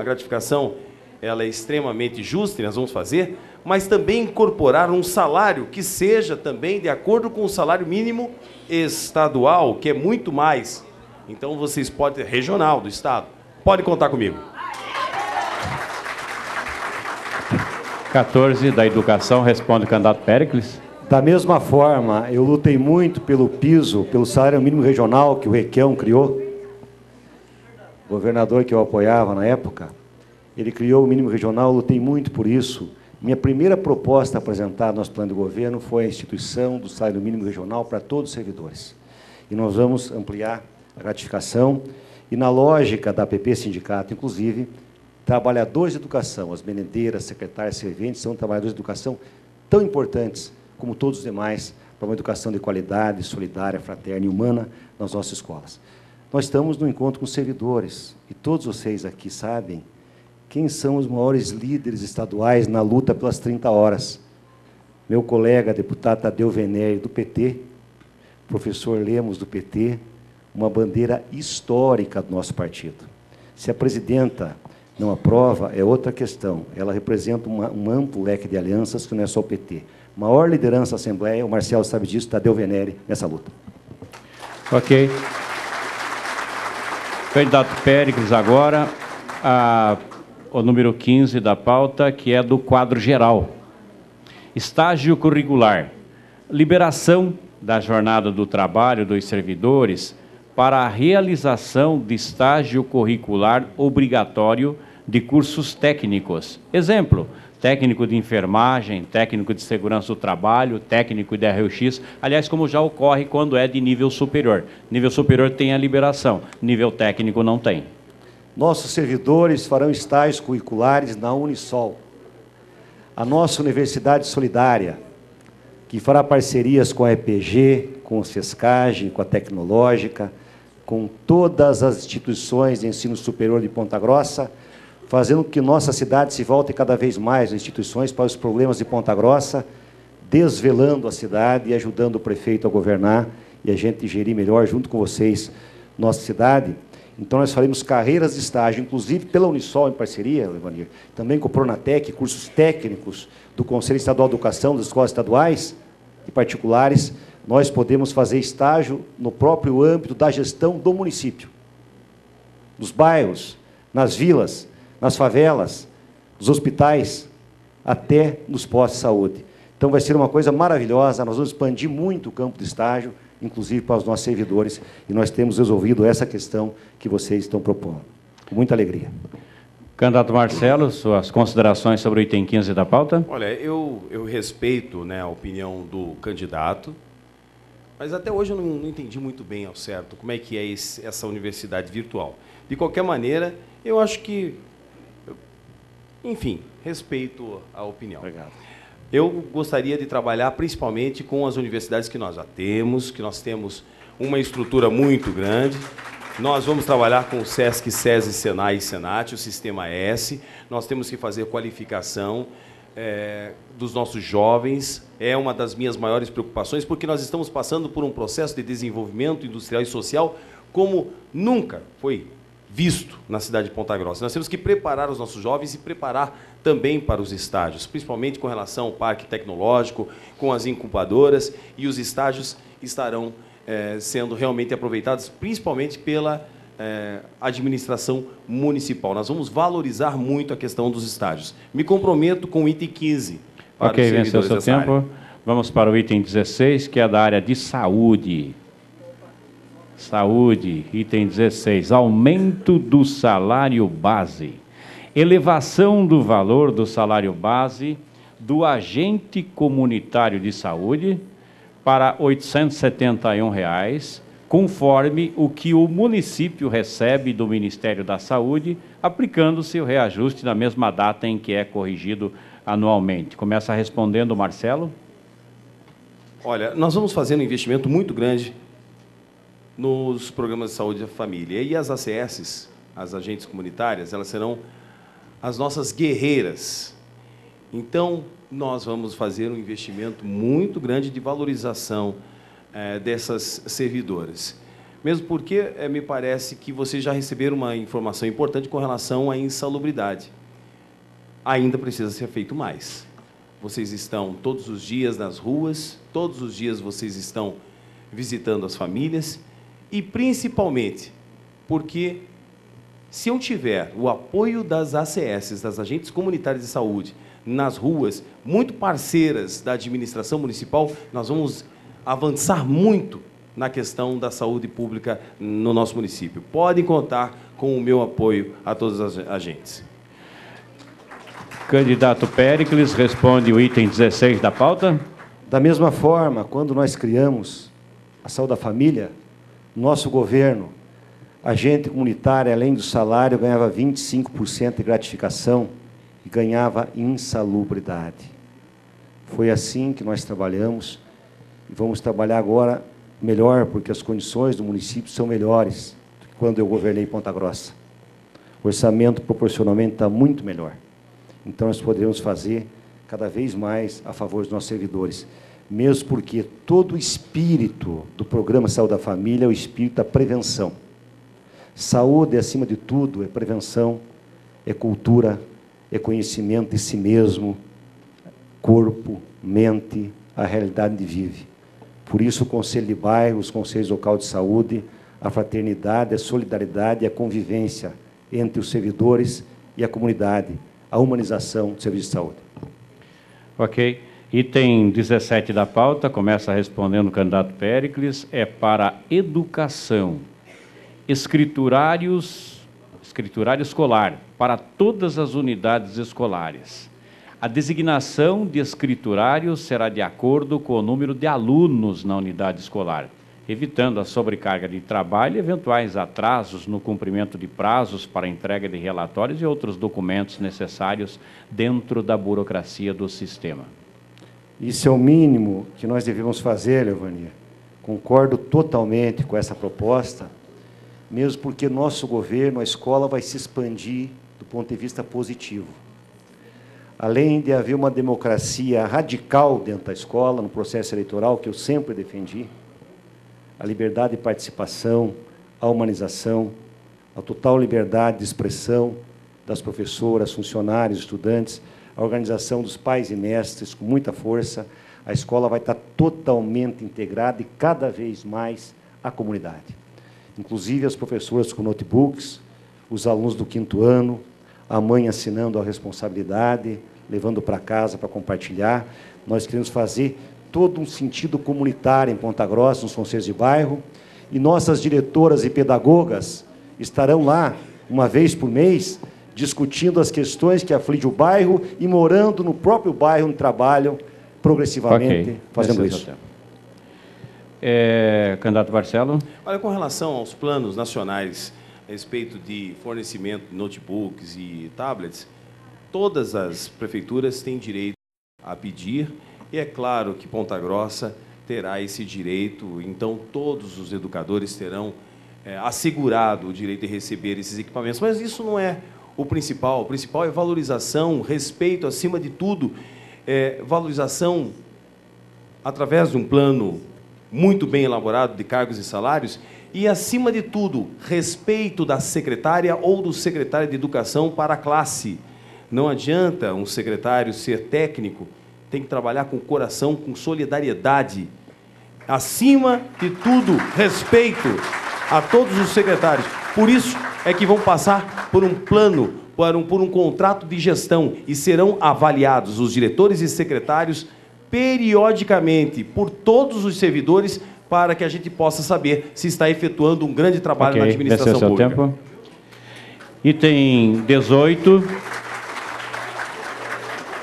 ela é extremamente justa e nós vamos fazer, mas também incorporar um salário que seja também de acordo com o salário mínimo estadual, que é muito mais. Então, vocês podem, regional do Estado, podem contar comigo. 14 da educação, responde o candidato Péricles. Da mesma forma, eu lutei muito pelo piso, pelo salário mínimo regional que o Requião criou. O governador que eu apoiava na época, ele criou o mínimo regional, eu lutei muito por isso. Minha primeira proposta apresentada no nosso plano de governo foi a instituição do salário mínimo regional para todos os servidores. E nós vamos ampliar a gratificação e, na lógica da APP Sindicato, inclusive, trabalhadores de educação, as merendeiras, secretárias, serventes, são trabalhadores de educação tão importantes como todos os demais para uma educação de qualidade, solidária, fraterna e humana nas nossas escolas. Nós estamos no encontro com servidores, e todos vocês aqui sabem quem são os maiores líderes estaduais na luta pelas 30 horas. Meu colega, deputado Tadeu Venere, do PT, professor Lemos, do PT, uma bandeira histórica do nosso partido. Se a presidenta não aprova, é outra questão. Ela representa um amplo leque de alianças, que não é só o PT. Maior liderança da Assembleia, o Marcelo sabe disso, Tadeu Venere, nessa luta. Ok. Candidato Péricles, agora, o número 15 da pauta, que é do quadro geral. Estágio curricular. Liberação da jornada do trabalho dos servidores para a realização de estágio curricular obrigatório de cursos técnicos. Exemplo, técnico de enfermagem, técnico de segurança do trabalho, técnico de RUX, aliás, como já ocorre quando é de nível superior. Nível superior tem a liberação, nível técnico não tem. Nossos servidores farão estágios curriculares na Unisol. A nossa Universidade Solidária, que fará parcerias com a EPG, com o SESCAGE, com a Tecnológica, com todas as instituições de ensino superior de Ponta Grossa, fazendo com que nossa cidade se volte cada vez mais às instituições para os problemas de Ponta Grossa, desvelando a cidade e ajudando o prefeito a governar e a gente gerir melhor, junto com vocês, nossa cidade. Então, nós faremos carreiras de estágio, inclusive pela Unisol, em parceria, Levanir, também com o Pronatec, cursos técnicos do Conselho Estadual de Educação, das escolas estaduais e particulares. Nós podemos fazer estágio no próprio âmbito da gestão do município, nos bairros, nas vilas, nas favelas, nos hospitais, até nos postos de saúde. Então, vai ser uma coisa maravilhosa, nós vamos expandir muito o campo de estágio, inclusive para os nossos servidores, e nós temos resolvido essa questão que vocês estão propondo. Com muita alegria. Candidato Marcelo, suas considerações sobre o item 15 da pauta? Olha, eu respeito, né, a opinião do candidato, mas até hoje eu não entendi muito bem ao certo como é que é essa universidade virtual. De qualquer maneira, eu acho que, enfim, respeito a opinião. Obrigado. Eu gostaria de trabalhar principalmente com as universidades que nós já temos, que nós temos uma estrutura muito grande. Nós vamos trabalhar com o SESC, SESI, SENAI e SENAT, o Sistema S. Nós temos que fazer qualificação dos nossos jovens. É uma das minhas maiores preocupações, porque nós estamos passando por um processo de desenvolvimento industrial e social como nunca foi visto na cidade de Ponta Grossa. Nós temos que preparar os nossos jovens e preparar também para os estágios, principalmente com relação ao parque tecnológico, com as incubadoras, e os estágios estarão sendo realmente aproveitados, principalmente pela administração municipal. Nós vamos valorizar muito a questão dos estágios. Me comprometo com o item 15. Para ok, venceu o seu tempo. Área. Vamos para o item 16, que é da área de saúde. Saúde, item 16, aumento do salário base. Elevação do valor do salário base do agente comunitário de saúde para R$ 871, conforme o que o município recebe do Ministério da Saúde, aplicando-se o reajuste na mesma data em que é corrigido anualmente. Começa respondendo, Marcelo. Olha, nós vamos fazer um investimento muito grande nos programas de saúde da família. E as ACS, as agentes comunitárias, elas serão as nossas guerreiras. Então, nós vamos fazer um investimento muito grande de valorização dessas servidoras. Mesmo porque me parece que vocês já receberam uma informação importante com relação à insalubridade. Ainda precisa ser feito mais. Vocês estão todos os dias nas ruas, todos os dias vocês estão visitando as famílias, e principalmente porque se eu tiver o apoio das ACS, das agentes comunitárias de saúde, nas ruas, muito parceiras da administração municipal, nós vamos avançar muito na questão da saúde pública no nosso município. Podem contar com o meu apoio a todas as agentes. Candidato Péricles, responde o item 16 da pauta. Da mesma forma, quando nós criamos a saúde da família, nosso governo Agente comunitário, além do salário, ganhava 25% de gratificação e ganhava insalubridade. Foi assim que nós trabalhamos e vamos trabalhar agora melhor, porque as condições do município são melhores do que quando eu governei Ponta Grossa. O orçamento proporcionalmente está muito melhor. Então, nós poderemos fazer cada vez mais a favor dos nossos servidores, mesmo porque todo o espírito do programa Saúde da Família é o espírito da prevenção. Saúde, acima de tudo, é prevenção, é cultura, é conhecimento de si mesmo, corpo, mente, a realidade onde vive. Por isso, o Conselho de Bairro, os Conselhos Locais de Saúde, a fraternidade, a solidariedade e a convivência entre os servidores e a comunidade, a humanização do serviço de saúde. Ok. Item 17 da pauta, começa respondendo o candidato Péricles, é para educação. Escriturário escolar para todas as unidades escolares. A designação de escriturário será de acordo com o número de alunos na unidade escolar, evitando a sobrecarga de trabalho e eventuais atrasos no cumprimento de prazos para entrega de relatórios e outros documentos necessários dentro da burocracia do sistema. Isso é o mínimo que nós devemos fazer, Leovania. Concordo totalmente com essa proposta, mesmo porque nosso governo, a escola, vai se expandir do ponto de vista positivo. Além de haver uma democracia radical dentro da escola, no processo eleitoral, que eu sempre defendi, a liberdade de participação, a humanização, a total liberdade de expressão das professoras, funcionários, estudantes, a organização dos pais e mestres com muita força, a escola vai estar totalmente integrada e cada vez mais a comunidade. Inclusive as professoras com notebooks, os alunos do 5º ano, a mãe assinando a responsabilidade, levando para casa para compartilhar. Nós queremos fazer todo um sentido comunitário em Ponta Grossa, nos conselhos de bairro, e nossas diretoras e pedagogas estarão lá, uma vez por mês, discutindo as questões que afligem o bairro e morando no próprio bairro onde trabalham progressivamente, fazendo isso. Candidato Marcelo. Olha, com relação aos planos nacionais a respeito de fornecimento de notebooks e tablets, todas as prefeituras têm direito a pedir, e é claro que Ponta Grossa terá esse direito, então todos os educadores terão assegurado o direito de receber esses equipamentos. Mas isso não é o principal é valorização, respeito, acima de tudo, valorização através de um plano muito bem elaborado de cargos e salários, e, acima de tudo, respeito da secretária ou do secretário de educação para a classe. Não adianta um secretário ser técnico, tem que trabalhar com coração, com solidariedade. Acima de tudo, respeito a todos os secretários. Por isso é que vão passar por um plano, por um contrato de gestão e serão avaliados os diretores e secretários periodicamente por todos os servidores para que a gente possa saber se está efetuando um grande trabalho na administração pública. Tempo. Item 18.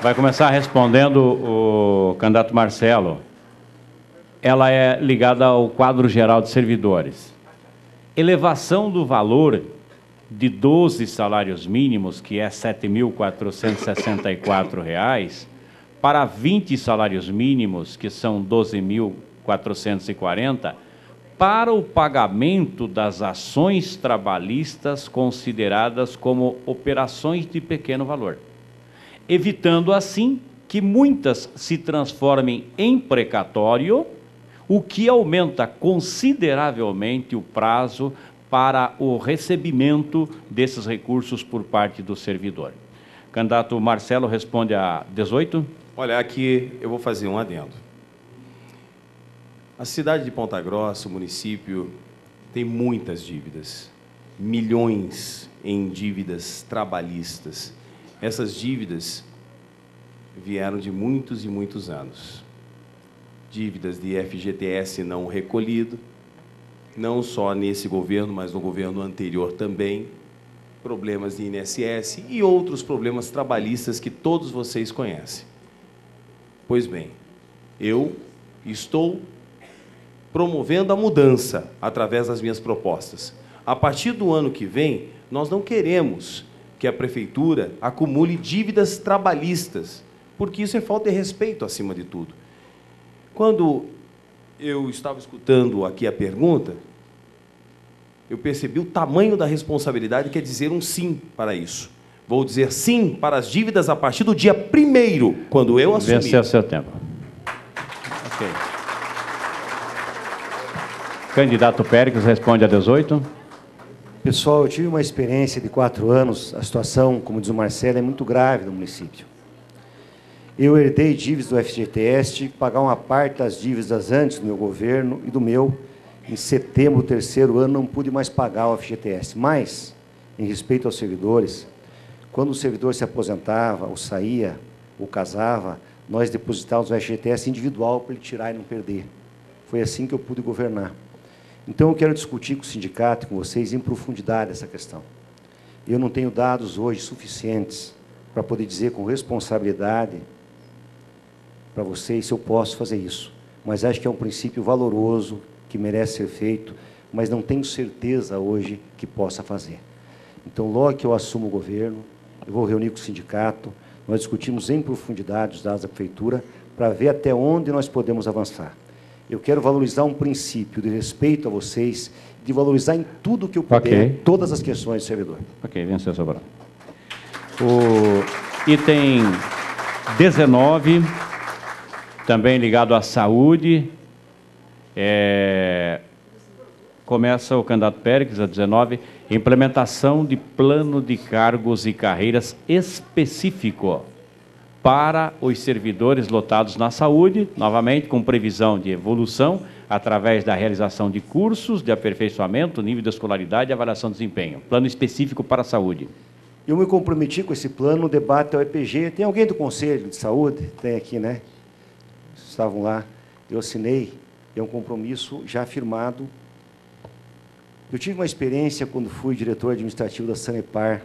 Vai começar respondendo o candidato Marcelo. Ela é ligada ao quadro geral de servidores. Elevação do valor de 12 salários mínimos, que é R$ 7.464, para 20 salários mínimos, que são 12.440, para o pagamento das ações trabalhistas consideradas como operações de pequeno valor, evitando assim que muitas se transformem em precatório, o que aumenta consideravelmente o prazo para o recebimento desses recursos por parte do servidor. Candidato Marcelo responde a 18. Olha, aqui eu vou fazer um adendo. A cidade de Ponta Grossa, o município, tem muitas dívidas, milhões em dívidas trabalhistas. Essas dívidas vieram de muitos e muitos anos. Dívidas de FGTS não recolhido, não só nesse governo, mas no governo anterior também, problemas de INSS e outros problemas trabalhistas que todos vocês conhecem. Pois bem, eu estou promovendo a mudança através das minhas propostas. A partir do ano que vem, nós não queremos que a Prefeitura acumule dívidas trabalhistas, porque isso é falta de respeito, acima de tudo. Quando eu estava escutando aqui a pergunta, eu percebi o tamanho da responsabilidade que é dizer um sim para isso. Vou dizer sim para as dívidas a partir do dia 1º, quando eu assumir. Venceu seu tempo. Ok. Candidato Péricles responde a 18. Pessoal, eu tive uma experiência de 4 anos. A situação, como diz o Marcelo, é muito grave no município. Eu herdei dívidas do FGTS, tive que pagar uma parte das dívidas antes do meu governo e do meu. Em setembro do 3º ano, não pude mais pagar o FGTS. Mas, em respeito aos servidores, quando o servidor se aposentava, ou saía, ou casava, nós depositávamos o FGTS individual para ele tirar e não perder. Foi assim que eu pude governar. Então, eu quero discutir com o sindicato e com vocês em profundidade essa questão. Eu não tenho dados hoje suficientes para poder dizer com responsabilidade para vocês se eu posso fazer isso. Mas acho que é um princípio valoroso, que merece ser feito, mas não tenho certeza hoje que possa fazer. Então, logo que eu assumo o governo, eu vou reunir com o sindicato, nós discutimos em profundidade os dados da Prefeitura para ver até onde nós podemos avançar. Eu quero valorizar um princípio de respeito a vocês, de valorizar em tudo que eu puder, todas as questões do servidor. Ok, venceu, Sobral. O item 19, também ligado à saúde, começa o candidato Péricles, a 19, implementação de plano de cargos e carreiras específico para os servidores lotados na saúde, novamente com previsão de evolução, através da realização de cursos de aperfeiçoamento, nível de escolaridade e avaliação de desempenho. Plano específico para a saúde. Eu me comprometi com esse plano no debate ao EPG. Tem alguém do Conselho de Saúde? Tem aqui, né? Estavam lá. Eu assinei. É um compromisso já firmado. Eu tive uma experiência quando fui diretor administrativo da Sanepar,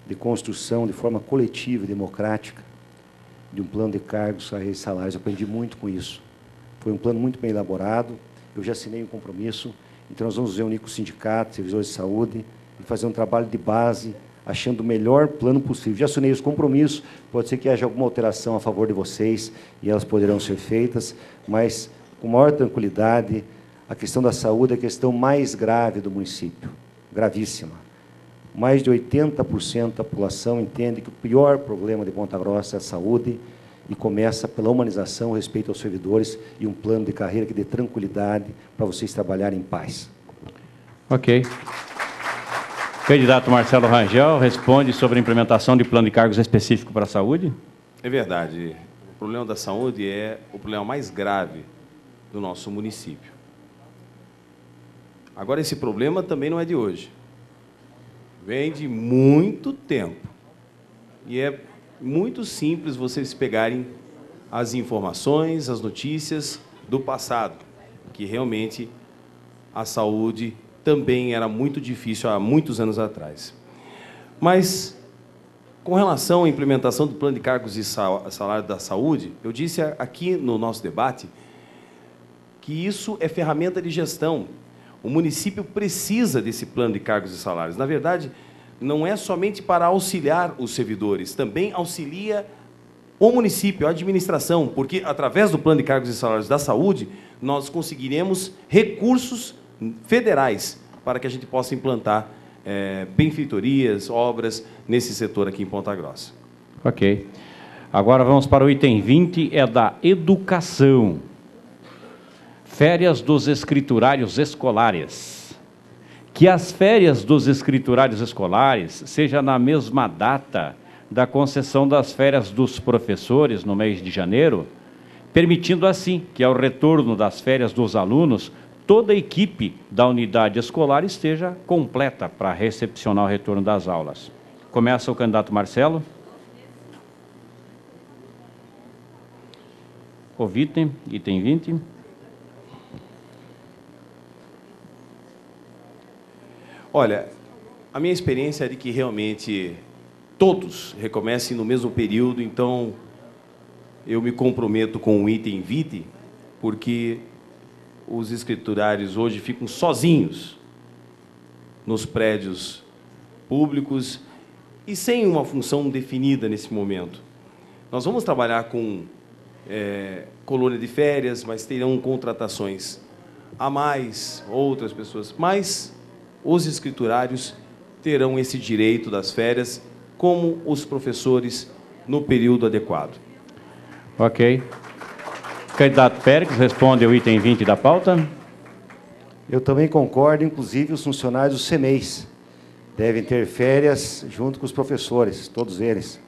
de construção de forma coletiva e democrática, de um plano de cargos, carreiras e salários. Eu aprendi muito com isso. Foi um plano muito bem elaborado. Eu já assinei um compromisso. Então, nós vamos reunir com o sindicato, servidores de saúde, e fazer um trabalho de base, achando o melhor plano possível. Já assinei os compromissos, pode ser que haja alguma alteração a favor de vocês, e elas poderão ser feitas, mas, com maior tranquilidade, a questão da saúde é a questão mais grave do município, gravíssima. Mais de 80% da população entende que o pior problema de Ponta Grossa é a saúde, e começa pela humanização, respeito aos servidores e um plano de carreira que dê tranquilidade para vocês trabalharem em paz. Ok. Candidato Marcelo Rangel responde sobre a implementação de plano de cargos específico para a saúde. É verdade. O problema da saúde é o problema mais grave do nosso município. Agora, esse problema também não é de hoje. Vem de muito tempo. E é muito simples vocês pegarem as informações, as notícias do passado, que realmente a saúde também era muito difícil há muitos anos atrás. Mas, com relação à implementação do plano de cargos e salário da saúde, eu disse aqui no nosso debate que isso é ferramenta de gestão. O município precisa desse plano de cargos e salários. Na verdade, não é somente para auxiliar os servidores, também auxilia o município, a administração, porque, através do plano de cargos e salários da saúde, nós conseguiremos recursos federais para que a gente possa implantar benfeitorias, obras nesse setor aqui em Ponta Grossa. Ok. Agora vamos para o item 20, é da educação. Férias dos escriturários escolares. Que as férias dos escriturários escolares seja na mesma data da concessão das férias dos professores no mês de janeiro, permitindo assim que ao retorno das férias dos alunos, toda a equipe da unidade escolar esteja completa para recepcionar o retorno das aulas. Começa o candidato Marcelo. O item 20. Olha, a minha experiência é de que realmente todos recomecem no mesmo período, então eu me comprometo com o item 20, porque os escriturários hoje ficam sozinhos nos prédios públicos e sem uma função definida nesse momento. Nós vamos trabalhar com colônia de férias, mas terão contratações a mais, outras pessoas, mas os escriturários terão esse direito das férias, como os professores, no período adequado. Ok. Candidato Péricles, responde ao item 20 da pauta. Eu também concordo, inclusive os funcionários do CEMEIS devem ter férias junto com os professores, todos eles.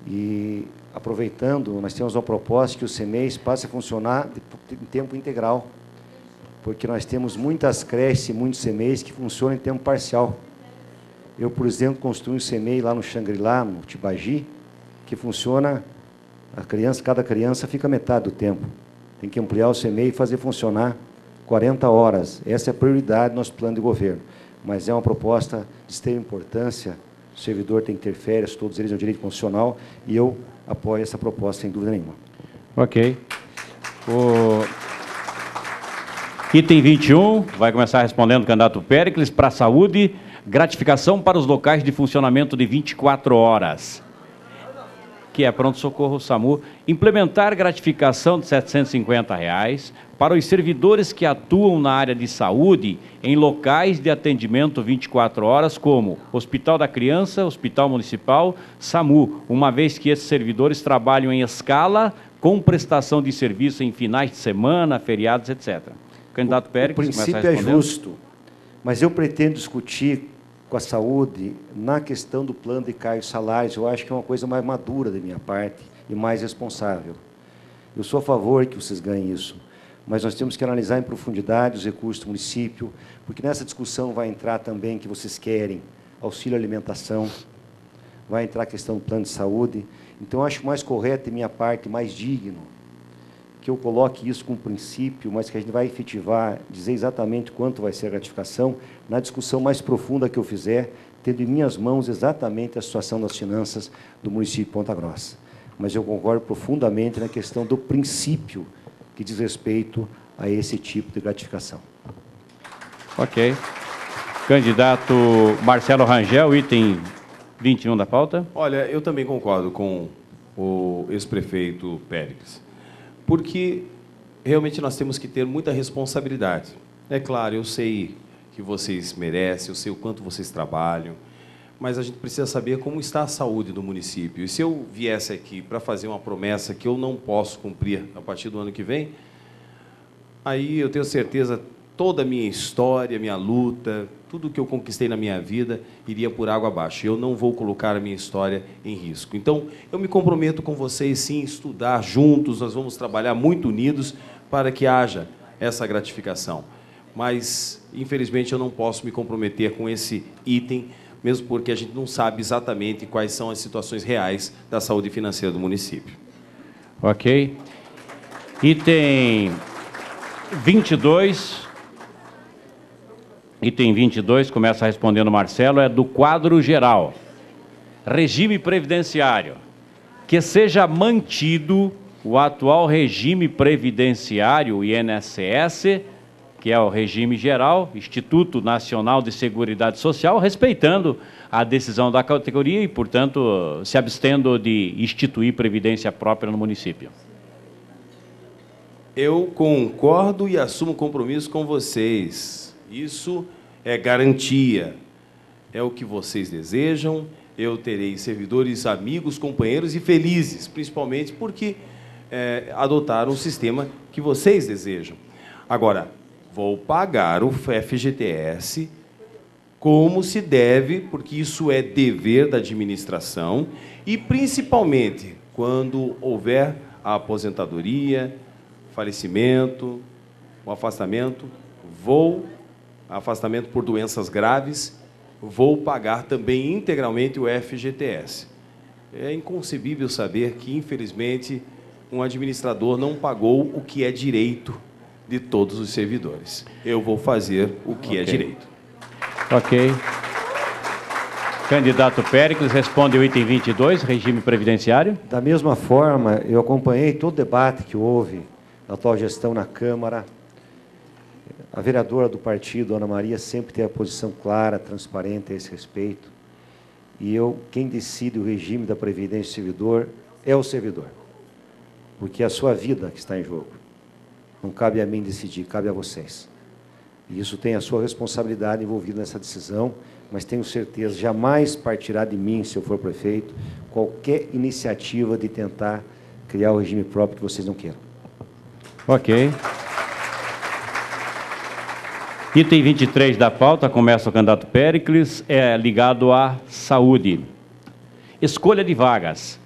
E, aproveitando, nós temos uma proposta que o CEMEIS passe a funcionar em tempo integral, porque nós temos muitas creches e muitos CEMEIS que funcionam em tempo parcial. Eu, por exemplo, construí um CEMEI lá no Xangri-Lá, no Tibagi, que funciona, cada criança fica metade do tempo. Tem que ampliar o CEMEI e fazer funcionar 40 horas. Essa é a prioridade do nosso plano de governo. Mas é uma proposta de extrema importância. O servidor tem que ter férias, todos eles é um direito constitucional, e eu apoio essa proposta, sem dúvida nenhuma. Ok. O item 21, vai começar respondendo o candidato Péricles, para a saúde, gratificação para os locais de funcionamento de 24 horas, que é pronto-socorro SAMU, implementar gratificação de R$ 750 para os servidores que atuam na área de saúde em locais de atendimento 24 horas, como Hospital da Criança, Hospital Municipal, SAMU, uma vez que esses servidores trabalham em escala com prestação de serviço em finais de semana, feriados, etc. O candidato Péricles, o princípio é justo, mas eu pretendo discutir com a saúde na questão do plano de cargos e salários. Eu acho que é uma coisa mais madura da minha parte e mais responsável. Eu sou a favor que vocês ganhem isso, mas nós temos que analisar em profundidade os recursos do município, porque nessa discussão vai entrar também que vocês querem auxílio alimentação, vai entrar a questão do plano de saúde. Então, eu acho mais correto, de minha parte, mais digno, que eu coloque isso como princípio, mas que a gente vai efetivar, dizer exatamente quanto vai ser a gratificação, na discussão mais profunda que eu fizer, tendo em minhas mãos exatamente a situação das finanças do município de Ponta Grossa. Mas eu concordo profundamente na questão do princípio que diz respeito a esse tipo de gratificação. Ok. Candidato Marcelo Rangel, item 21 da pauta. Olha, eu também concordo com o ex-prefeito Péricles, porque realmente nós temos que ter muita responsabilidade. É claro, eu sei que vocês merecem, eu sei o quanto vocês trabalham, mas a gente precisa saber como está a saúde do município. E se eu viesse aqui para fazer uma promessa que eu não posso cumprir a partir do ano que vem, aí eu tenho certeza toda a minha história, minha luta, tudo que eu conquistei na minha vida iria por água abaixo. Eu não vou colocar a minha história em risco. Então, eu me comprometo com vocês, sim, estudar juntos, nós vamos trabalhar muito unidos para que haja essa gratificação. Mas, infelizmente, eu não posso me comprometer com esse item, mesmo porque a gente não sabe exatamente quais são as situações reais da saúde financeira do município. Ok. Item 22. Item 22, começa respondendo Marcelo, é do quadro geral. Regime previdenciário. Que seja mantido o atual regime previdenciário, INSS, que é o regime geral, Instituto Nacional de Seguridade Social, respeitando a decisão da categoria e, portanto, se abstendo de instituir previdência própria no município. Eu concordo e assumo compromisso com vocês. Isso é garantia. É o que vocês desejam. Eu terei servidores, amigos, companheiros e felizes, principalmente porque adotaram o sistema que vocês desejam. Agora, vou pagar o FGTS como se deve, porque isso é dever da administração, e principalmente quando houver a aposentadoria, falecimento, o afastamento, afastamento por doenças graves, vou pagar também integralmente o FGTS. É inconcebível saber que, infelizmente, um administrador não pagou o que é direito de todos os servidores. Eu vou fazer o que é direito. Ok. Candidato Péricles, responde o item 22, regime previdenciário. Da mesma forma, eu acompanhei todo o debate que houve da atual gestão na Câmara. A vereadora do partido, Ana Maria, sempre tem a posição clara, transparente a esse respeito. E quem decide o regime da Previdência do servidor é o servidor, porque é a sua vida que está em jogo. Não cabe a mim decidir, cabe a vocês. E isso tem a sua responsabilidade envolvida nessa decisão, mas tenho certeza, jamais partirá de mim, se eu for prefeito, qualquer iniciativa de tentar criar o regime próprio que vocês não queiram. Ok. Item 23 da pauta, começa o candidato Péricles, é ligado à saúde. Escolha de vagas.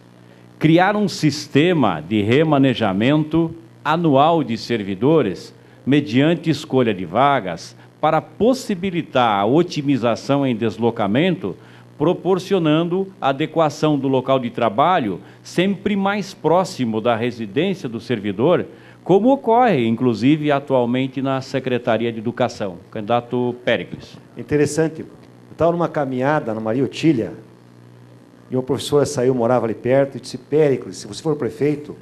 Criar um sistema de remanejamento anual de servidores mediante escolha de vagas para possibilitar a otimização em deslocamento, proporcionando a adequação do local de trabalho sempre mais próximo da residência do servidor, como ocorre, inclusive, atualmente na Secretaria de Educação. Candidato Péricles. Interessante. Eu estava numa caminhada na Maria Otília, e uma professora saiu, morava ali perto, e disse: Péricles, se você for prefeito,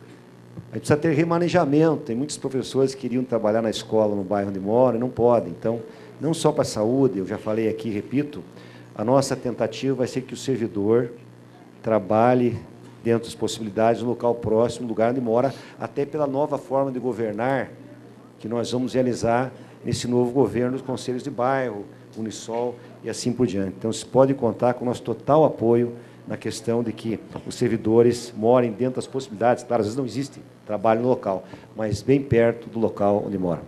a gente precisa ter remanejamento. Tem muitos professores que queriam trabalhar na escola, no bairro onde moram, e não podem. Então, não só para a saúde, eu já falei aqui, repito, a nossa tentativa vai ser que o servidor trabalhe dentro das possibilidades, no local próximo, no lugar onde mora, até pela nova forma de governar que nós vamos realizar nesse novo governo dos conselhos de bairro, Unisol e assim por diante. Então, se pode contar com o nosso total apoio na questão de que os servidores morem dentro das possibilidades. Claro, às vezes não existe trabalho no local, mas bem perto do local onde moram.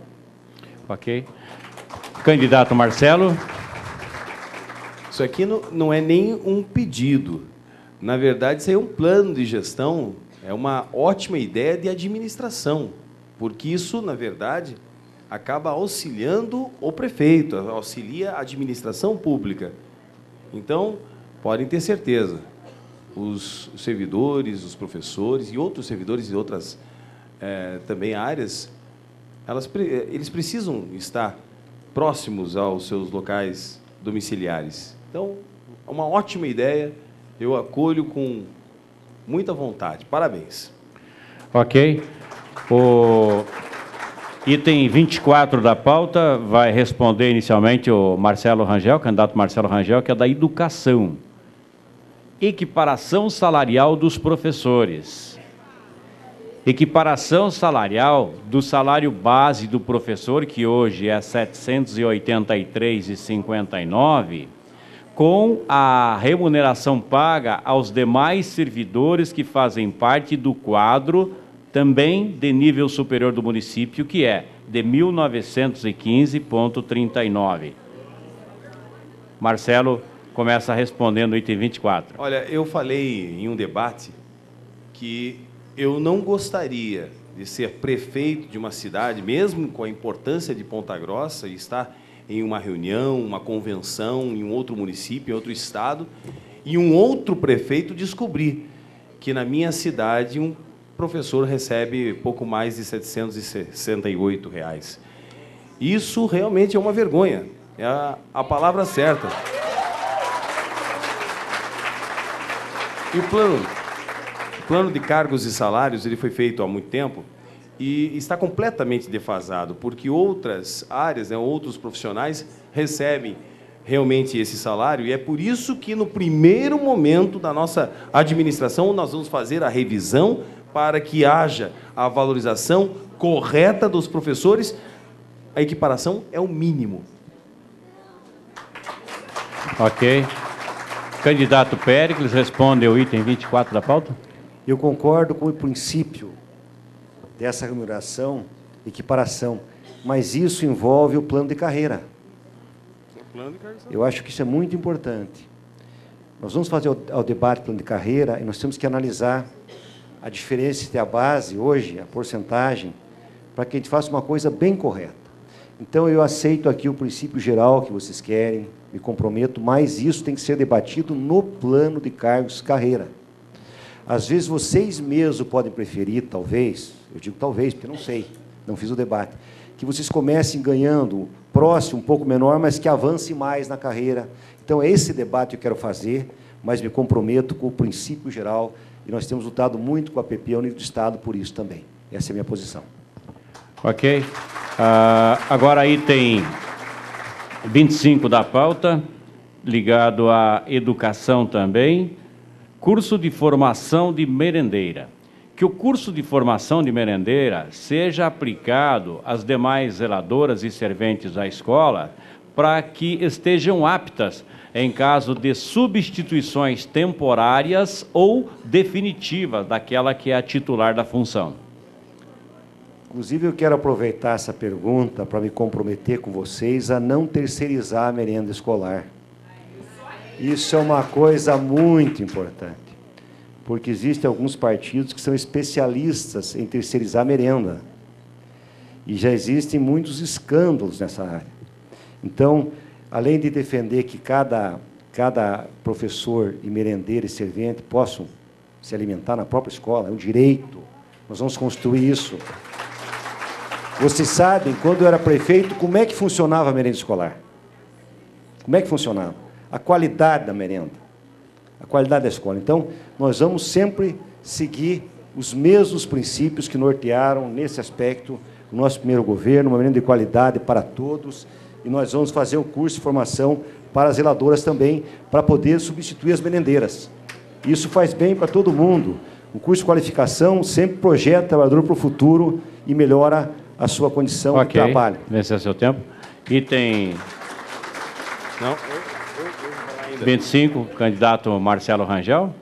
Ok. Candidato Marcelo. Isso aqui não é nem um pedido. Na verdade, isso aí é um plano de gestão, é uma ótima ideia de administração, porque isso, na verdade, acaba auxiliando o prefeito, auxilia a administração pública. Então, podem ter certeza, os servidores, os professores e outros servidores de outras também áreas, eles precisam estar próximos aos seus locais domiciliares. Então, é uma ótima ideia, eu acolho com muita vontade. Parabéns. Ok. O item 24 da pauta vai responder inicialmente o Marcelo Rangel, candidato Marcelo Rangel, que é da Educação. Equiparação salarial dos professores. Equiparação salarial do salário base do professor, que hoje é R$ 783,59, com a remuneração paga aos demais servidores que fazem parte do quadro, também de nível superior do município, que é de R$ 1.915,39. Marcelo começa respondendo o item 24. Olha, eu falei em um debate que eu não gostaria de ser prefeito de uma cidade, mesmo com a importância de Ponta Grossa, e estar em uma reunião, uma convenção, em um outro município, em outro estado, e um outro prefeito descobrir que na minha cidade um professor recebe pouco mais de R$ 768. Isso realmente é uma vergonha, é a palavra certa. E o plano de cargos e salários ele foi feito há muito tempo, e está completamente defasado, porque outras áreas, outros profissionais recebem realmente esse salário, e é por isso que no primeiro momento da nossa administração nós vamos fazer a revisão para que haja a valorização correta dos professores. A equiparação é o mínimo. Ok. Candidato Péricles responde ao item 24 da pauta. Eu concordo com o princípio dessa remuneração, equiparação, mas isso envolve o plano de carreira. Eu acho que isso é muito importante. Nós vamos fazer o debate do plano de carreira e nós temos que analisar a diferença entre a base, hoje, a porcentagem, para que a gente faça uma coisa bem correta. Então, eu aceito aqui o princípio geral que vocês querem, me comprometo, mas isso tem que ser debatido no plano de cargos carreira. Às vezes, vocês mesmos podem preferir, talvez, eu digo talvez, porque não sei, não fiz o debate, que vocês comecem ganhando próximo, um pouco menor, mas que avance mais na carreira. Então, é esse debate que eu quero fazer, mas me comprometo com o princípio geral, e nós temos lutado muito com a PP ao nível do Estado por isso também. Essa é a minha posição. Ok. Agora, item 25 da pauta, ligado à educação também, curso de formação de merendeira. Que o curso de formação de merendeira seja aplicado às demais zeladoras e serventes da escola para que estejam aptas em caso de substituições temporárias ou definitivas daquela que é a titular da função. Inclusive, eu quero aproveitar essa pergunta para me comprometer com vocês a não terceirizar a merenda escolar. Isso é uma coisa muito importante, porque existem alguns partidos que são especialistas em terceirizar a merenda. E já existem muitos escândalos nessa área. Então, além de defender que cada professor e merendeiro e servente possam se alimentar na própria escola, é um direito, nós vamos construir isso. Vocês sabem, quando eu era prefeito, como é que funcionava a merenda escolar? Como é que funcionava? A qualidade da merenda, a qualidade da escola. Então, nós vamos sempre seguir os mesmos princípios que nortearam, nesse aspecto, o nosso primeiro governo, uma merenda de qualidade para todos, e nós vamos fazer um curso de formação para as zeladoras também, para poder substituir as merendeiras. Isso faz bem para todo mundo. O curso de qualificação sempre projeta o trabalhador para o futuro e melhora a sua condição de trabalho. Venceu seu tempo. Item 25, candidato Marcelo Rangel.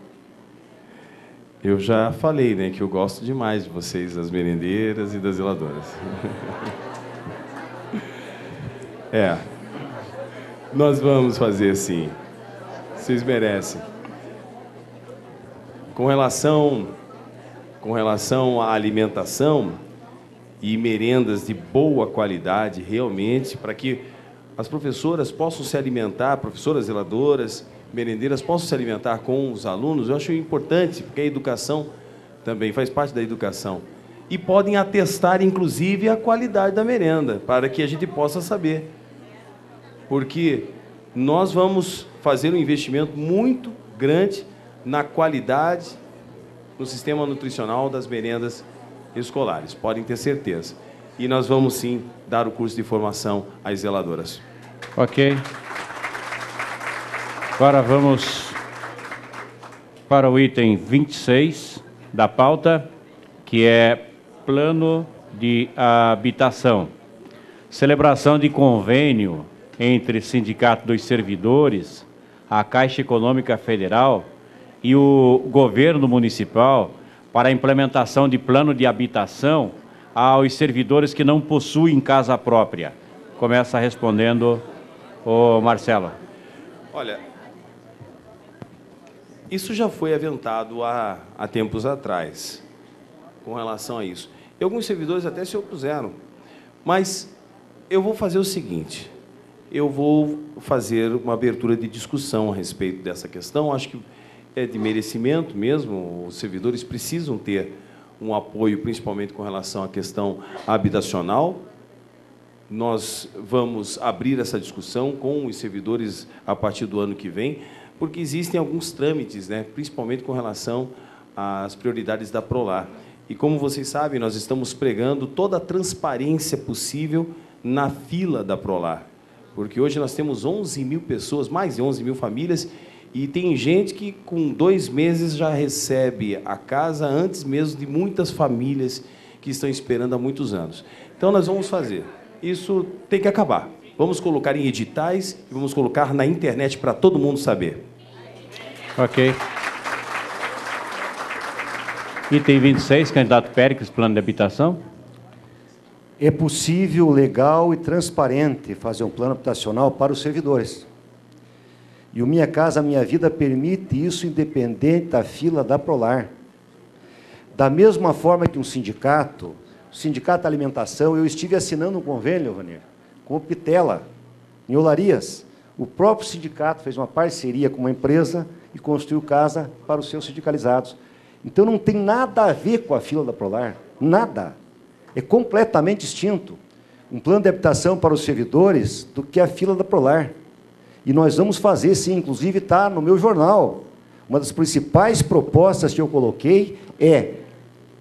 Eu já falei, né, que eu gosto demais de vocês, das merendeiras e das zeladoras. Nós vamos fazer assim. Vocês merecem. Com relação à alimentação e merendas de boa qualidade, realmente, para que as professoras possam se alimentar, professoras zeladoras, merendeiras possam se alimentar com os alunos, eu acho importante, porque a educação também faz parte da educação. E podem atestar, inclusive, a qualidade da merenda, para que a gente possa saber. Porque nós vamos fazer um investimento muito grande na qualidade, no sistema nutricional das merendas escolares, podem ter certeza. E nós vamos, sim, dar o curso de formação às zeladoras. Ok. Agora vamos para o item 26 da pauta, que é plano de habitação. Celebração de convênio entre Sindicato dos Servidores, a Caixa Econômica Federal e o governo municipal para a implementação de plano de habitação aos servidores que não possuem casa própria. Começa respondendo o Marcelo. Olha, isso já foi aventado há tempos atrás, com relação a isso. E alguns servidores até se opuseram. Mas eu vou fazer o seguinte, eu vou fazer uma abertura de discussão a respeito dessa questão. Acho que é de merecimento mesmo, os servidores precisam ter um apoio, principalmente com relação à questão habitacional. Nós vamos abrir essa discussão com os servidores a partir do ano que vem, porque existem alguns trâmites, né, principalmente com relação às prioridades da Prolar. E, como vocês sabem, nós estamos pregando toda a transparência possível na fila da Prolar, porque hoje nós temos 11 mil pessoas, mais de 11 mil famílias, e tem gente que com 2 meses já recebe a casa antes mesmo de muitas famílias que estão esperando há muitos anos. Então, nós vamos fazer. Isso tem que acabar. Vamos colocar em editais e vamos colocar na internet para todo mundo saber. Ok. Item 26, candidato Péricles, plano de habitação. É possível, legal e transparente fazer um plano habitacional para os servidores. E o Minha Casa Minha Vida permite isso, independente da fila da Prolar. Da mesma forma que um sindicato, o Sindicato da Alimentação, eu estive assinando um convênio, Vanir, com o Pitela, em Olarias. O próprio sindicato fez uma parceria com uma empresa e construiu casa para os seus sindicalizados. Então, não tem nada a ver com a fila da Prolar, nada. É completamente distinto um plano de habitação para os servidores do que a fila da Prolar. E nós vamos fazer, sim, inclusive está no meu jornal. Uma das principais propostas que eu coloquei é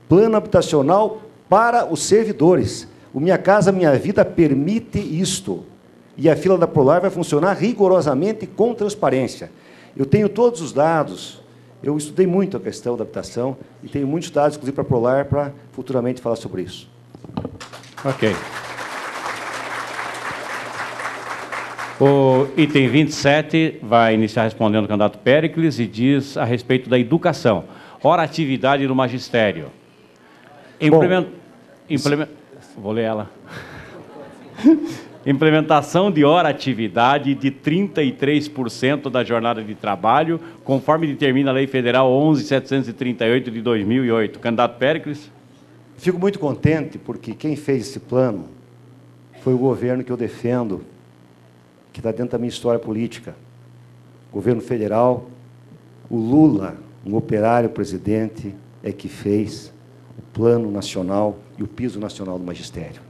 plano habitacional para os servidores. O Minha Casa Minha Vida permite isto. E a fila da Prolar vai funcionar rigorosamente com transparência. Eu tenho todos os dados, eu estudei muito a questão da habitação e tenho muitos dados, inclusive, para a Prolar, para futuramente falar sobre isso. Ok. O item 27 vai iniciar respondendo o candidato Péricles e diz a respeito da educação. Ora, atividade do magistério. Vou ler ela. Implementação de hora-atividade de 33% da jornada de trabalho, conforme determina a Lei Federal 11.738 de 2008. Candidato Péricles. Fico muito contente, porque quem fez esse plano foi o governo que eu defendo, que está dentro da minha história política. Governo federal, o Lula, um operário presidente, é que fez o Plano Nacional e o Piso Nacional do Magistério.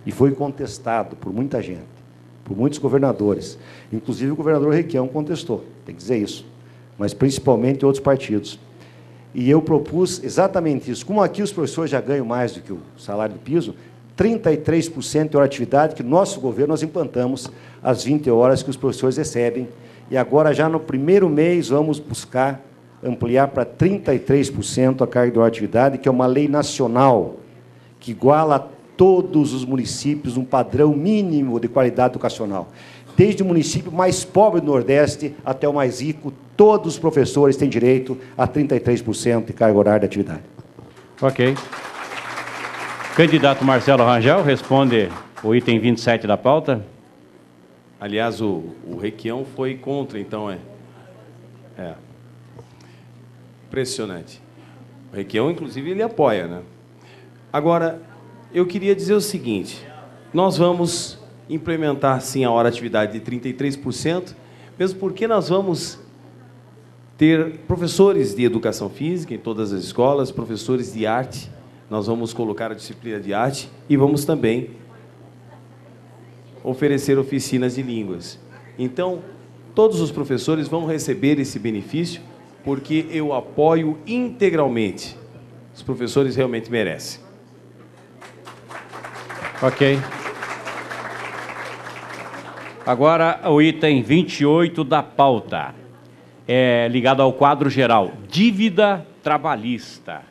E foi contestado por muita gente, por muitos governadores. Inclusive o governador Requião contestou, tem que dizer isso, mas principalmente outros partidos. E eu propus exatamente isso. Como aqui os professores já ganham mais do que o salário do piso, 33% de hora de atividade que no nosso governo nós implantamos as 20 horas que os professores recebem. E agora, já no primeiro mês, vamos buscar ampliar para 33% a carga de hora de atividade, que é uma lei nacional que iguala a todos os municípios um padrão mínimo de qualidade educacional. Desde o município mais pobre do Nordeste até o mais rico, todos os professores têm direito a 33% de carga horária de atividade. Ok. Candidato Marcelo Rangel responde o item 27 da pauta. Aliás, o Requião foi contra, então impressionante. O Requião, inclusive, ele apoia, né? Agora, eu queria dizer o seguinte, nós vamos implementar, sim, a hora-atividade de 33%, mesmo porque nós vamos ter professores de educação física em todas as escolas, professores de arte, nós vamos colocar a disciplina de arte e vamos também oferecer oficinas de línguas. Então, todos os professores vão receber esse benefício, porque eu apoio integralmente. Os professores realmente merecem. Ok. Agora, o item 28 da pauta, ligado ao quadro geral, dívida trabalhista.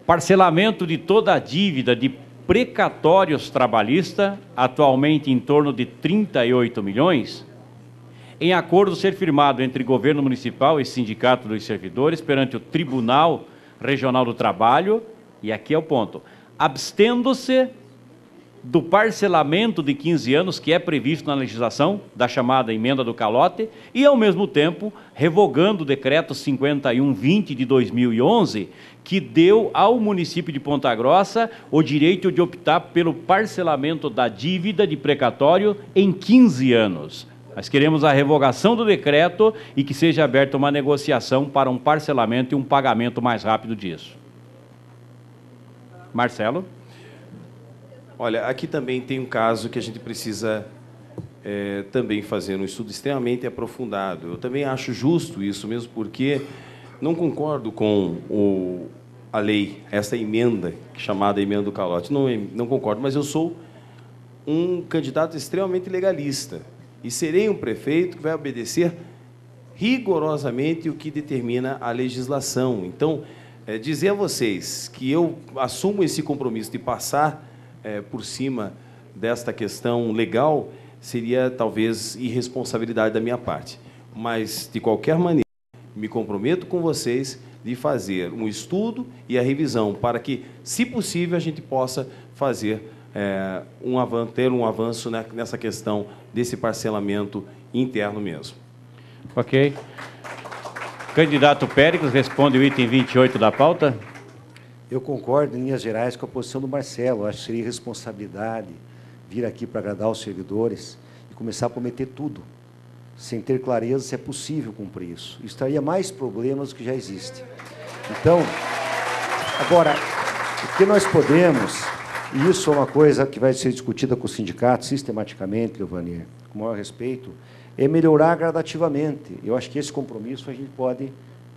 Parcelamento de toda a dívida de precatórios trabalhistas, atualmente em torno de 38 milhões, em acordo ser firmado entre governo municipal e sindicato dos servidores perante o Tribunal Regional do Trabalho, e aqui é o ponto, abstendo-se do parcelamento de 15 anos que é previsto na legislação da chamada emenda do calote e, ao mesmo tempo, revogando o decreto 51/20 de 2011, que deu ao município de Ponta Grossa o direito de optar pelo parcelamento da dívida de precatório em 15 anos. Nós queremos a revogação do decreto e que seja aberta uma negociação para um parcelamento e um pagamento mais rápido disso. Marcelo? Olha, aqui também tem um caso que a gente precisa também fazer um estudo extremamente aprofundado. Eu também acho justo isso, mesmo porque não concordo com a lei, essa emenda, chamada emenda do calote. Não concordo, mas eu sou um candidato extremamente legalista e serei um prefeito que vai obedecer rigorosamente o que determina a legislação. Então, dizer a vocês que eu assumo esse compromisso de passar por cima desta questão legal seria, talvez, irresponsabilidade da minha parte. Mas, de qualquer maneira, me comprometo com vocês de fazer um estudo e a revisão para que, se possível, a gente possa fazer ter um avanço nessa questão desse parcelamento interno mesmo. Ok. Candidato Péricles responde o item 28 da pauta. Eu concordo, em linhas gerais, com a posição do Marcelo. Acho que seria irresponsabilidade vir aqui para agradar os servidores e começar a prometer tudo, sem ter clareza se é possível cumprir isso. Isso traria mais problemas do que já existe. Então, agora, o que nós podemos, e isso é uma coisa que vai ser discutida com o sindicato sistematicamente, Levanir, com o maior respeito, é melhorar gradativamente. Eu acho que esse compromisso a gente pode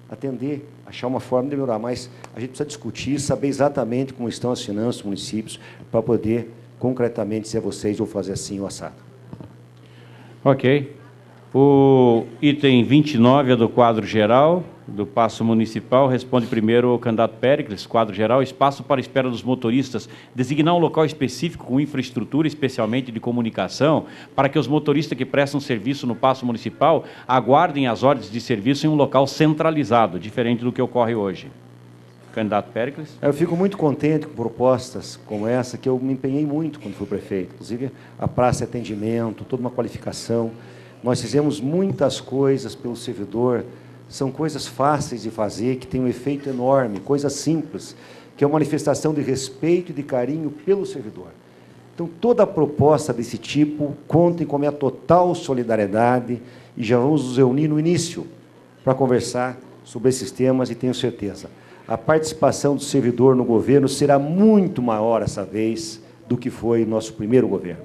atender, achar uma forma de melhorar. Mas a gente precisa discutir, saber exatamente como estão as finanças dos municípios, para poder, concretamente, dizer a vocês, vou fazer assim ou assado. Ok. O item 29 é do quadro geral, do passo municipal. Responde primeiro o candidato Péricles, quadro geral, espaço para espera dos motoristas. Designar um local específico com infraestrutura, especialmente de comunicação, para que os motoristas que prestam serviço no passo municipal aguardem as ordens de serviço em um local centralizado, diferente do que ocorre hoje. Candidato Péricles. Eu fico muito contente com propostas como essa, que eu me empenhei muito quando fui prefeito. Inclusive, a praça de atendimento, toda uma qualificação. Nós fizemos muitas coisas pelo servidor, são coisas fáceis de fazer, que têm um efeito enorme, coisas simples, que é uma manifestação de respeito e de carinho pelo servidor. Então, toda proposta desse tipo, contem com a minha total solidariedade e já vamos nos reunir no início para conversar sobre esses temas e tenho certeza, a participação do servidor no governo será muito maior essa vez do que foi nosso primeiro governo.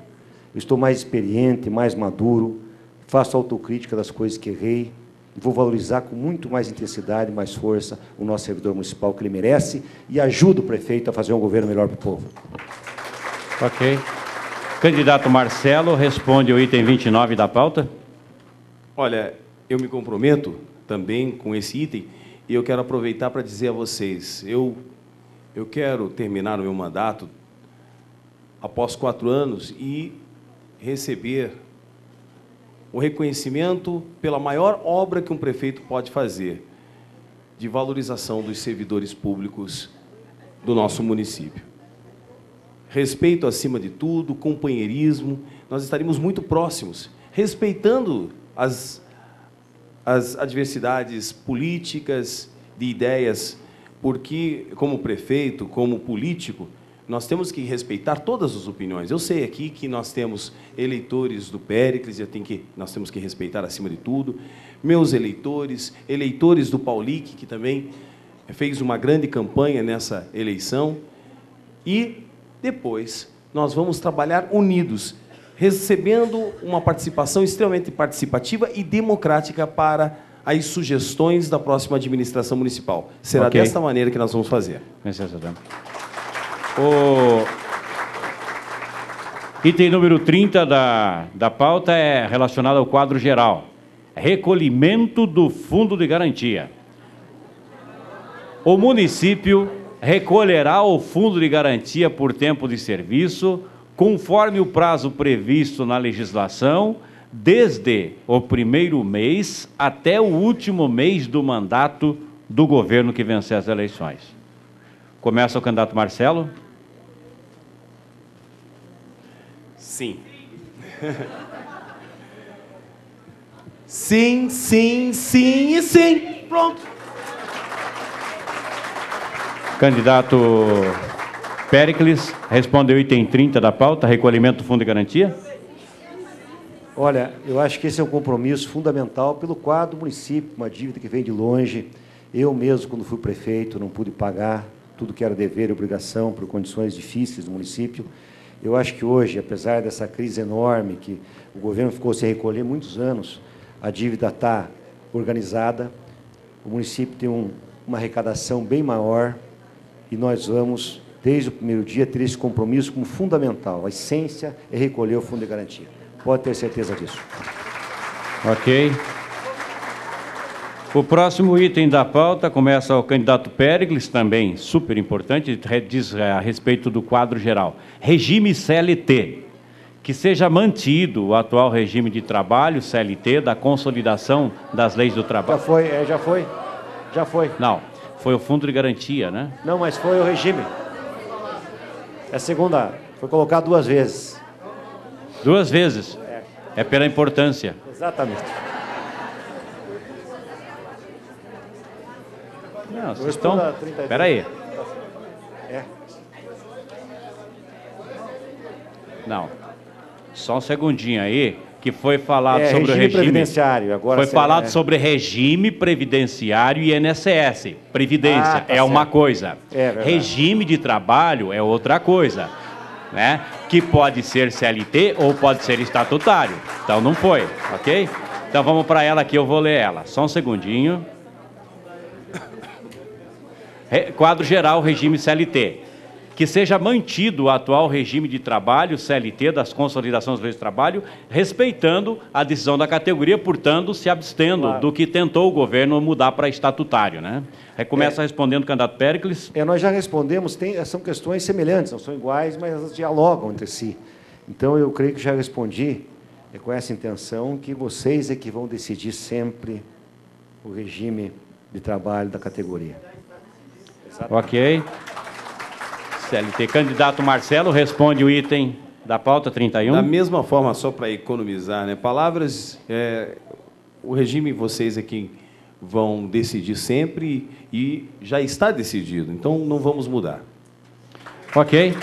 Eu estou mais experiente, mais maduro, faço autocrítica das coisas que errei e vou valorizar com muito mais intensidade, mais força o nosso servidor municipal que ele merece e ajudo o prefeito a fazer um governo melhor para o povo. Ok. Candidato Marcelo, responde o item 29 da pauta. Olha, eu me comprometo também com esse item e eu quero aproveitar para dizer a vocês, eu quero terminar o meu mandato após 4 anos e receber o reconhecimento pela maior obra que um prefeito pode fazer, de valorização dos servidores públicos do nosso município. Respeito acima de tudo, companheirismo, nós estaremos muito próximos, respeitando as adversidades políticas, de ideias, porque, como prefeito, como político, nós temos que respeitar todas as opiniões. Eu sei aqui que nós temos eleitores do Péricles, nós temos que respeitar acima de tudo. Meus eleitores do Paulic, que também fez uma grande campanha nessa eleição. E depois nós vamos trabalhar unidos, recebendo uma participação extremamente participativa e democrática para as sugestões da próxima administração municipal. Será desta maneira que nós vamos fazer. O item número 30 da pauta é relacionado ao quadro geral. Recolhimento do Fundo de Garantia. O município recolherá o Fundo de Garantia por tempo de serviço, conforme o prazo previsto na legislação, desde o primeiro mês até o último mês do mandato do governo que vencer as eleições. Começa o candidato Marcelo. Sim. Sim, sim, sim e sim. Pronto. Candidato Péricles, responde o item 30 da pauta, recolhimento do Fundo de Garantia. Olha, eu acho que esse é um compromisso fundamental pelo quadro do município, uma dívida que vem de longe. Eu mesmo, quando fui prefeito, não pude pagar tudo que era dever e obrigação por condições difíceis do município. Eu acho que hoje, apesar dessa crise enorme, que o governo ficou sem recolher muitos anos, a dívida está organizada, o município tem uma arrecadação bem maior e nós vamos, desde o primeiro dia, ter esse compromisso como fundamental. A essência é recolher o Fundo de Garantia. Pode ter certeza disso. Ok. O próximo item da pauta começa ao candidato Péricles, também super importante, diz a respeito do quadro geral. Regime CLT, que seja mantido o atual regime de trabalho, CLT, da consolidação das leis do trabalho. Já foi. Não, foi o Fundo de Garantia, né? Não, mas foi o regime. É a segunda, foi colocado 2 vezes. 2 vezes? É pela importância. Exatamente. Não, vocês estão... Espera aí. Não. Só um segundinho aí, que foi falado sobre o regime previdenciário. Agora foi falado sobre regime previdenciário e INSS. Previdência tá uma certo. coisa. Verdade. Regime de trabalho é outra coisa, né? Que pode ser CLT ou pode ser estatutário. Então não foi, ok? Então vamos para ela aqui, eu vou ler ela. Só um segundinho. quadro geral, regime CLT. Que seja mantido o atual regime de trabalho, CLT, das consolidações do leis de trabalho, respeitando a decisão da categoria, portanto, se abstendo do que tentou o governo mudar para estatutário, né? Começa respondendo o candidato Péricles. Nós já respondemos, são questões semelhantes, não são iguais, mas elas dialogam entre si. Então, eu creio que já respondi com essa intenção, que vocês é que vão decidir sempre o regime de trabalho da categoria. Ok. CLT. Candidato Marcelo, responde o item da pauta 31. Da mesma forma, só para economizar, né? Palavras, o regime vocês aqui vão decidir sempre e já está decidido, então não vamos mudar. Ok.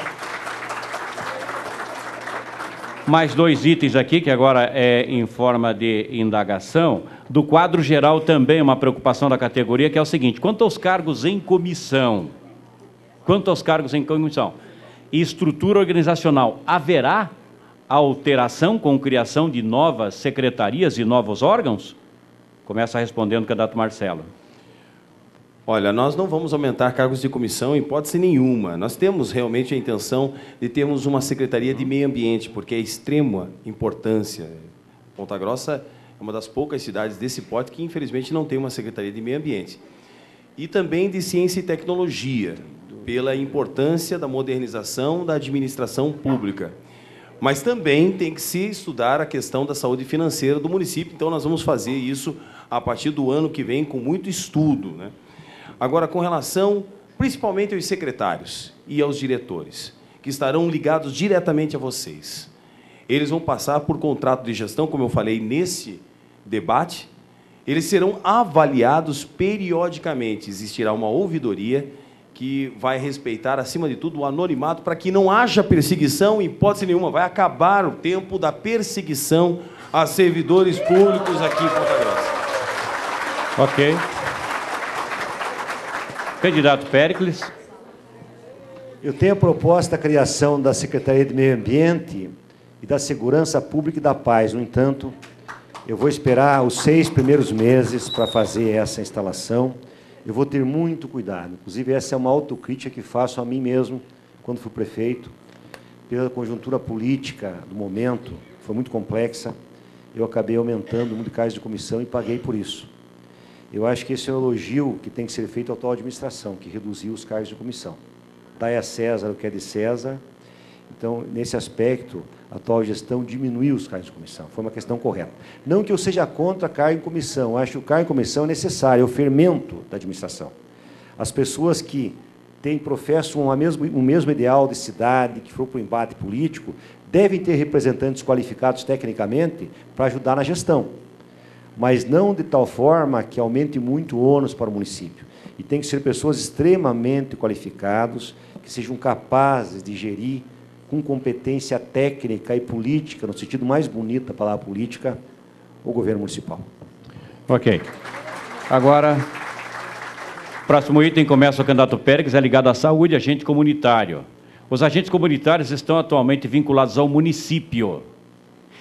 Mais 2 itens aqui, que agora é em forma de indagação. Do quadro geral também uma preocupação da categoria, que é o seguinte: quanto aos cargos em comissão, e estrutura organizacional, haverá alteração com criação de novas secretarias e novos órgãos? Começa respondendo o candidato Marcelo. Olha, nós não vamos aumentar cargos de comissão em hipótese nenhuma. Nós temos realmente a intenção de termos uma Secretaria de Meio Ambiente, porque é extrema importância. Ponta Grossa é uma das poucas cidades desse porte que, infelizmente, não tem uma Secretaria de Meio Ambiente. E também de Ciência e Tecnologia, pela importância da modernização da administração pública. Mas também tem que se estudar a questão da saúde financeira do município, então nós vamos fazer isso a partir do ano que vem com muito estudo, né? Agora, com relação principalmente aos secretários e aos diretores, que estarão ligados diretamente a vocês, eles vão passar por contrato de gestão, como eu falei nesse debate, eles serão avaliados periodicamente, existirá uma ouvidoria que vai respeitar, acima de tudo, o anonimato, para que não haja perseguição, em hipótese nenhuma, vai acabar o tempo da perseguição a servidores públicos aqui em Ponta Grossa. Ok. Candidato Péricles. Eu tenho a proposta da criação da Secretaria de Meio Ambiente e da Segurança Pública e da Paz. No entanto, eu vou esperar os 6 primeiros meses para fazer essa instalação. Eu vou ter muito cuidado. Inclusive, essa é uma autocrítica que faço a mim mesmo, quando fui prefeito, pela conjuntura política do momento, foi muito complexa, eu acabei aumentando o número de cargos de comissão e paguei por isso. Eu acho que esse é um elogio que tem que ser feito à atual administração, que reduziu os cargos de comissão. Dai a César o que é de César. Então, nesse aspecto, a atual gestão diminuiu os cargos de comissão. Foi uma questão correta. Não que eu seja contra cargo em comissão. Eu acho que o cargo em comissão é necessário, é o fermento da administração. As pessoas que professam o mesmo ideal de cidade, que foram para o embate político, devem ter representantes qualificados tecnicamente para ajudar na gestão, mas não de tal forma que aumente muito o ônus para o município. E tem que ser pessoas extremamente qualificadas, que sejam capazes de gerir com competência técnica e política, no sentido mais bonito da palavra política, o governo municipal. Ok. Agora, próximo item, começa o candidato Péricles, é ligado à saúde, agente comunitário. Os agentes comunitários estão atualmente vinculados ao município.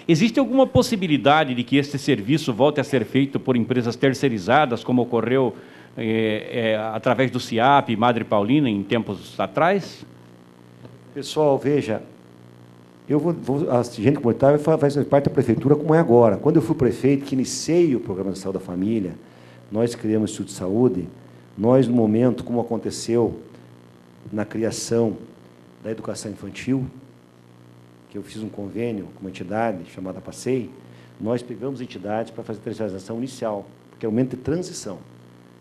Existe alguma possibilidade de que este serviço volte a ser feito por empresas terceirizadas, como ocorreu através do CIAP, Madre Paulina, em tempos atrás? Pessoal, veja, a agente comunitária faz parte da prefeitura como é agora. Quando eu fui prefeito, que iniciei o programa de saúde da família, nós criamos o Instituto de Saúde, nós, no momento, como aconteceu na criação da educação infantil, que eu fiz um convênio com uma entidade chamada PASEI, nós pegamos entidades para fazer a terceirização inicial, porque é um momento de transição.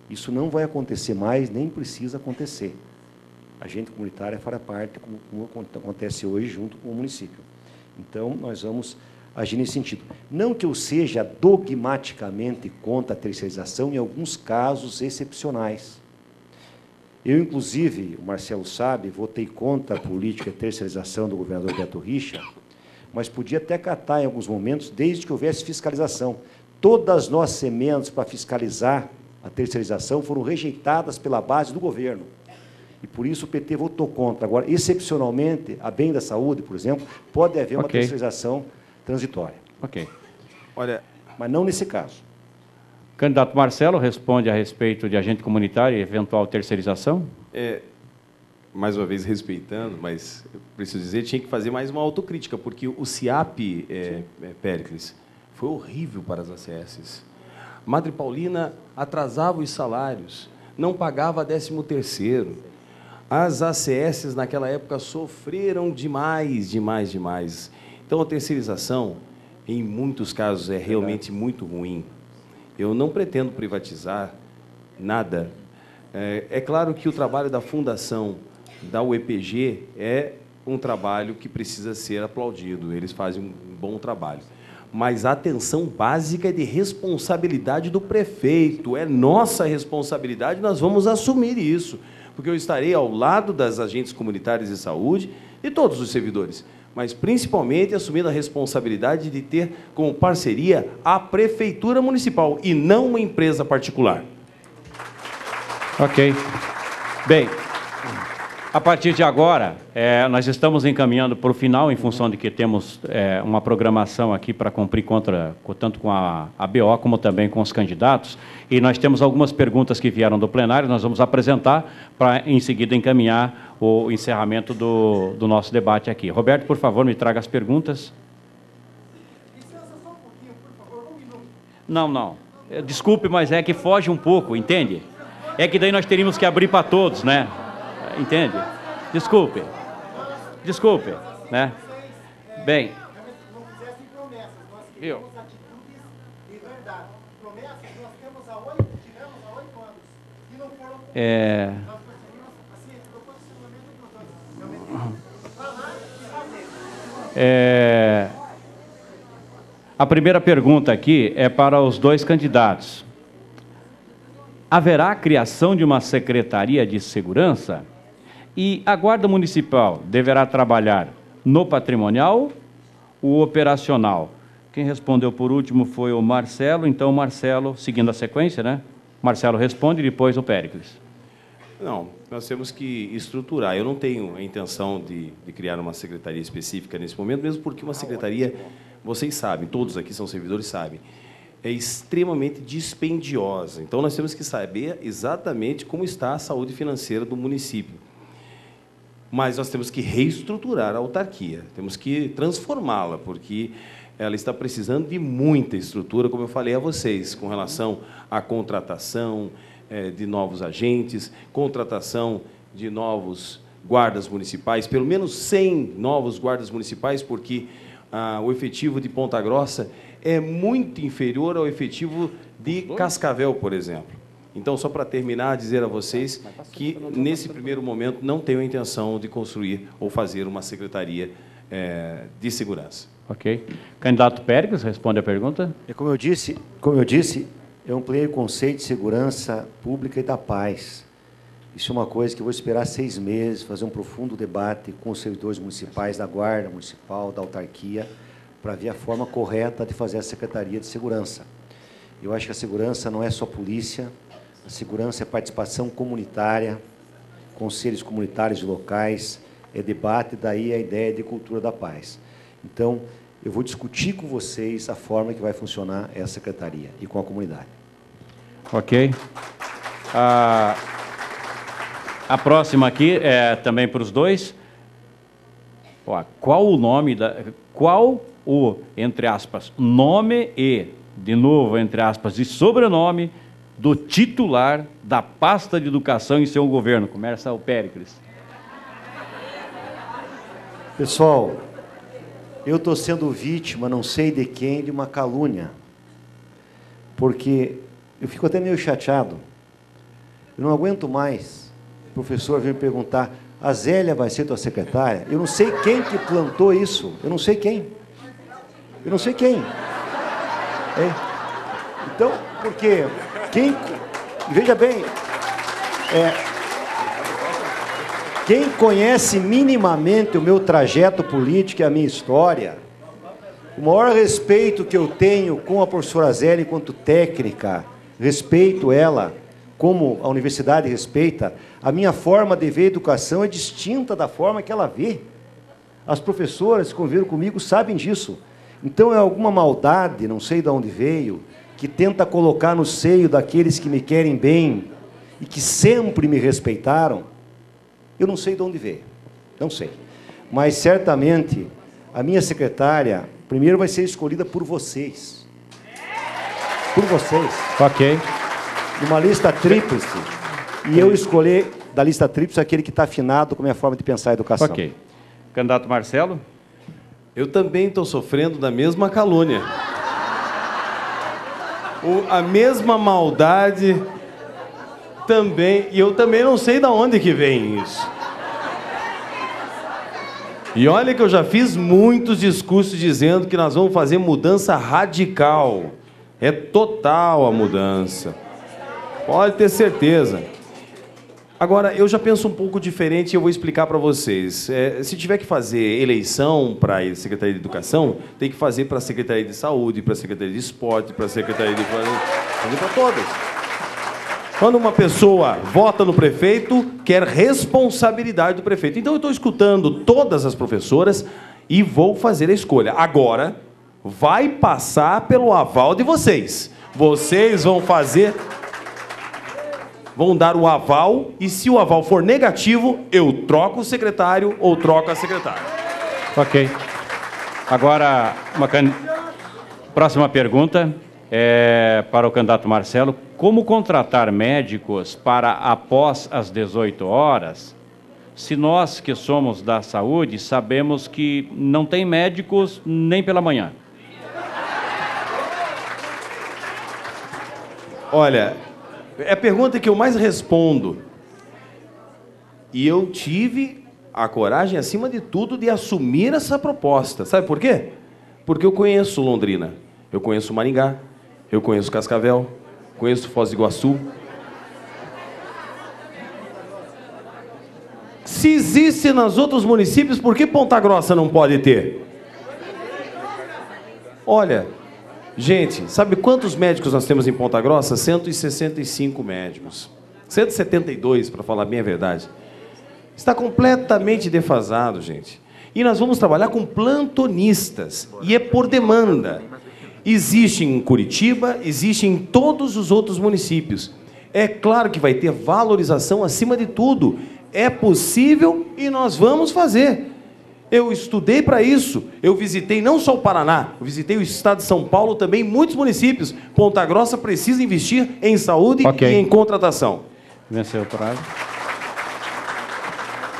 Isso não vai acontecer mais, nem precisa acontecer. A agente comunitária fará parte, como acontece hoje, junto com o município. Então, nós vamos agir nesse sentido. Não que eu seja dogmaticamente contra a terceirização, em alguns casos excepcionais. Eu, inclusive, o Marcelo sabe, votei contra a política de terceirização do governador Beto Richa, mas podia até acatar em alguns momentos, desde que houvesse fiscalização. Todas as nossas emendas para fiscalizar a terceirização foram rejeitadas pela base do governo. E, por isso, o PT votou contra. Agora, excepcionalmente, a bem da saúde, por exemplo, pode haver uma terceirização transitória. Ok. Olha, mas não nesse caso. Candidato Marcelo responde a respeito de agente comunitário e eventual terceirização. Mais uma vez respeitando, mas eu preciso dizer, tinha que fazer mais uma autocrítica, porque o CIAP, Péricles, foi horrível para as ACSs. Madre Paulina atrasava os salários, não pagava 13º. As ACSs, naquela época, sofreram demais. Então, a terceirização, em muitos casos, é realmente muito ruim. Eu não pretendo privatizar nada. É claro que o trabalho da Fundação, da UEPG, é um trabalho que precisa ser aplaudido. Eles fazem um bom trabalho. Mas a atenção básica é de responsabilidade do prefeito. É nossa responsabilidade, nós vamos assumir isso. Porque eu estarei ao lado das agentes comunitárias de saúde e todos os servidores, mas principalmente assumindo a responsabilidade de ter como parceria a Prefeitura Municipal e não uma empresa particular. Ok. Bem, a partir de agora, nós estamos encaminhando para o final, em função de que temos uma programação aqui para cumprir tanto com a BO como também com os candidatos, e nós temos algumas perguntas que vieram do plenário, nós vamos apresentar para, em seguida, encaminhar o encerramento do nosso debate aqui. Roberto, por favor, me traga as perguntas. Licença só um pouquinho, por favor, 1 minuto. Não. Desculpe, mas é que foge um pouco, entende? É que daí nós teríamos que abrir para todos, né? Entende? Desculpe, né? Bem, Não fizessem promessas, nós viu? temos atitudes de verdade. Promessas nós tivemos há 8 anos e não foram. Nós conseguimos, assim, o posicionamento dos outros. A primeira pergunta aqui é para os dois candidatos. Haverá a criação de uma secretaria de segurança? E a Guarda Municipal deverá trabalhar no patrimonial ou operacional? Quem respondeu por último foi o Marcelo. Então, Marcelo, seguindo a sequência, né? Marcelo responde e depois o Péricles. Não, nós temos que estruturar. Eu não tenho a intenção de criar uma secretaria específica nesse momento, mesmo porque uma secretaria, vocês sabem, todos aqui são servidores, sabem, é extremamente dispendiosa. Então, nós temos que saber exatamente como está a saúde financeira do município. Mas nós temos que reestruturar a autarquia, temos que transformá-la, porque ela está precisando de muita estrutura, como eu falei a vocês, com relação à contratação de novos agentes, contratação de novos guardas municipais, pelo menos 100 novos guardas municipais, porque o efetivo de Ponta Grossa é muito inferior ao efetivo de Cascavel, por exemplo. Então, só para terminar, dizer a vocês que, nesse primeiro momento, não tenho a intenção de construir ou fazer uma secretaria de segurança. Ok. Candidato Péricles, responde a pergunta. Como eu disse, eu ampliei o conceito de segurança pública e da paz. Isso é uma coisa que eu vou esperar 6 meses, fazer um profundo debate com os servidores municipais, da Guarda Municipal, da autarquia, para ver a forma correta de fazer a Secretaria de Segurança. Eu acho que a segurança não é só polícia, a segurança é participação comunitária, conselhos comunitários locais, é debate, daí a ideia de cultura da paz. Então, eu vou discutir com vocês a forma que vai funcionar essa secretaria e com a comunidade. Ok. A próxima aqui é também para os dois. Qual o, entre aspas, nome e, de novo, entre aspas, de sobrenome do titular da pasta de educação em seu governo? Começa o Péricles. Pessoal, eu estou sendo vítima, não sei de quem, de uma calúnia. Porque eu fico até meio chateado. Eu não aguento mais. O professor veio me perguntar, a Zélia vai ser tua secretária? Eu não sei quem que plantou isso. Eu não sei quem. Então, porque quem... Veja bem, quem conhece minimamente o meu trajeto político e a minha história, o maior respeito que eu tenho com a professora Zélia enquanto técnica, respeito ela, como a universidade respeita, a minha forma de ver a educação é distinta da forma que ela vê. As professoras que conviveram comigo sabem disso. Então é alguma maldade, não sei de onde veio, que tenta colocar no seio daqueles que me querem bem e que sempre me respeitaram, eu não sei de onde veio, não sei. Mas, certamente, a minha secretária, primeiro, vai ser escolhida por vocês. Por vocês. Ok. Numa lista tríplice. E eu escolher da lista tríplice aquele que está afinado com a minha forma de pensar a educação. Ok. Candidato Marcelo? Eu também estou sofrendo da mesma calúnia. A mesma maldade também. E eu também não sei de onde que vem isso. E olha que eu já fiz muitos discursos dizendo que nós vamos fazer mudança radical. É total a mudança. Pode ter certeza. Agora, eu já penso um pouco diferente e eu vou explicar para vocês. Se tiver que fazer eleição para a Secretaria de Educação, tem que fazer para a Secretaria de Saúde, para a Secretaria de Esporte, para a Secretaria de... fazer para todas. Quando uma pessoa vota no prefeito, quer responsabilidade do prefeito. Então, eu estou escutando todas as professoras e vou fazer a escolha. Agora, vai passar pelo aval de vocês. Vocês vão fazer... vão dar o aval, e se o aval for negativo, eu troco o secretário ou troco a secretária. Ok. Agora, próxima pergunta é para o candidato Marcelo. Como contratar médicos para após as 18 horas, se nós que somos da saúde sabemos que não tem médicos nem pela manhã? Olha... é a pergunta que eu mais respondo. E eu tive a coragem, acima de tudo, de assumir essa proposta. Sabe por quê? Porque eu conheço Londrina, eu conheço Maringá, eu conheço Cascavel, conheço Foz do Iguaçu. Se existe nos outros municípios, por que Ponta Grossa não pode ter? Olha... gente, sabe quantos médicos nós temos em Ponta Grossa? 165 médicos. 172, para falar bem a verdade. Está completamente defasado, gente. E nós vamos trabalhar com plantonistas. E é por demanda. Existe em Curitiba, existe em todos os outros municípios. É claro que vai ter valorização acima de tudo. É possível e nós vamos fazer. Eu estudei para isso. Eu visitei não só o Paraná, eu visitei o estado de São Paulo também, muitos municípios. Ponta Grossa precisa investir em saúde e em contratação. Venceu o prazo.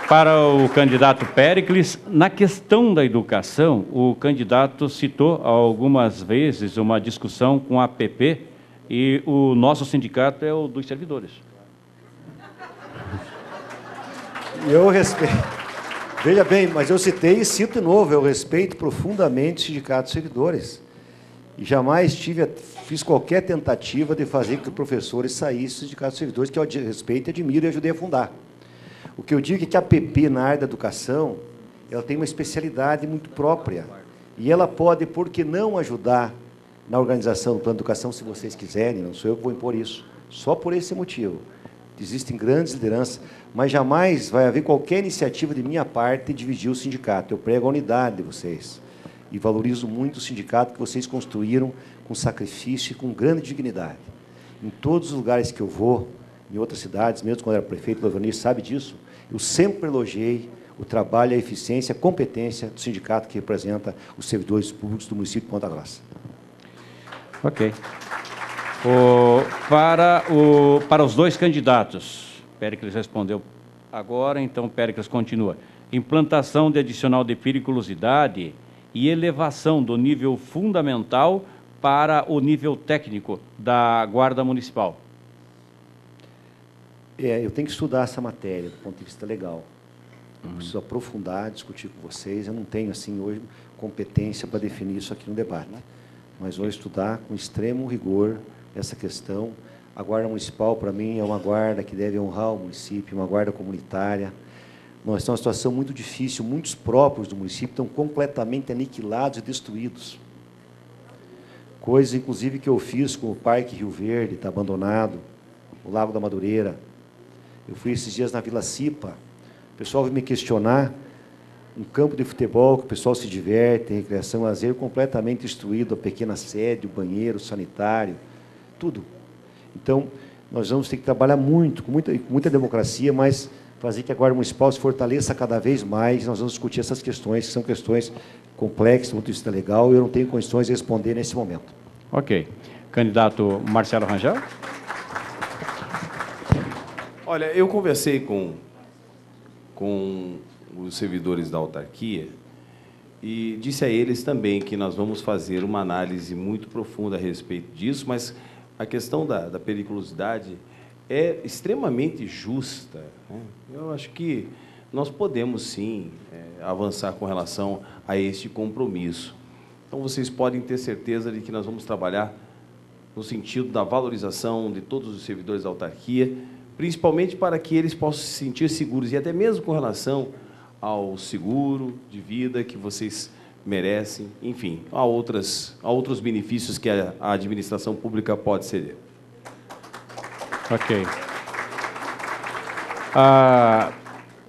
Para o candidato Péricles, na questão da educação, o candidato citou algumas vezes uma discussão com a APP e o nosso sindicato é o dos servidores. Eu respeito. Veja bem, mas eu citei e cito de novo, eu respeito profundamente o sindicato de servidores. E jamais fiz qualquer tentativa de fazer com que professores saíssem do sindicato de servidores, que eu respeito, admiro e ajudei a fundar. O que eu digo é que a APP, na área da educação, ela tem uma especialidade muito própria. E ela pode, por que não, ajudar na organização do plano de educação, se vocês quiserem, não sou eu que vou impor isso. Só por esse motivo. Existem grandes lideranças, mas jamais vai haver qualquer iniciativa de minha parte de dividir o sindicato. Eu prego a unidade de vocês. E valorizo muito o sindicato que vocês construíram com sacrifício e com grande dignidade. Em todos os lugares que eu vou, em outras cidades, mesmo quando era prefeito, o Levanir sabe disso, eu sempre elogiei o trabalho, a eficiência, a competência do sindicato que representa os servidores públicos do município de Ponta Grossa. Ok. Para os dois candidatos, Péricles respondeu agora, então Péricles continua. Implantação de adicional de periculosidade e elevação do nível fundamental para o nível técnico da Guarda Municipal. Eu tenho que estudar essa matéria do ponto de vista legal. Eu preciso aprofundar, discutir com vocês. Eu não tenho, assim, hoje, competência para definir isso aqui no debate. Mas vou estudar com extremo rigor essa questão. A Guarda Municipal, para mim, é uma guarda que deve honrar o município, uma guarda comunitária. Nós estamos numa situação muito difícil, muitos próprios do município estão completamente aniquilados e destruídos. Coisas, inclusive, que eu fiz com o Parque Rio Verde, está abandonado, o Lago da Madureira. Eu fui esses dias na Vila Cipa, o pessoal veio me questionar, um campo de futebol que o pessoal se diverte, recreação, lazer, completamente destruído, a pequena sede, o banheiro, o sanitário. tudo. Então, nós vamos ter que trabalhar muito, com muita democracia, mas fazer que a Guarda Municipal se fortaleça cada vez mais. Nós vamos discutir essas questões, que são questões complexas, do ponto de vista legal, e eu não tenho condições de responder nesse momento. Ok. Candidato Marcelo Rangel. Olha, eu conversei com os servidores da autarquia e disse a eles também que nós vamos fazer uma análise muito profunda a respeito disso, mas a questão da periculosidade é extremamente justa, né? Eu acho que nós podemos, sim, avançar com relação a este compromisso. Então, vocês podem ter certeza de que nós vamos trabalhar no sentido da valorização de todos os servidores da autarquia, principalmente para que eles possam se sentir seguros, e até mesmo com relação ao seguro de vida que vocês merecem, enfim, a outros benefícios que a administração pública pode ceder. Ok.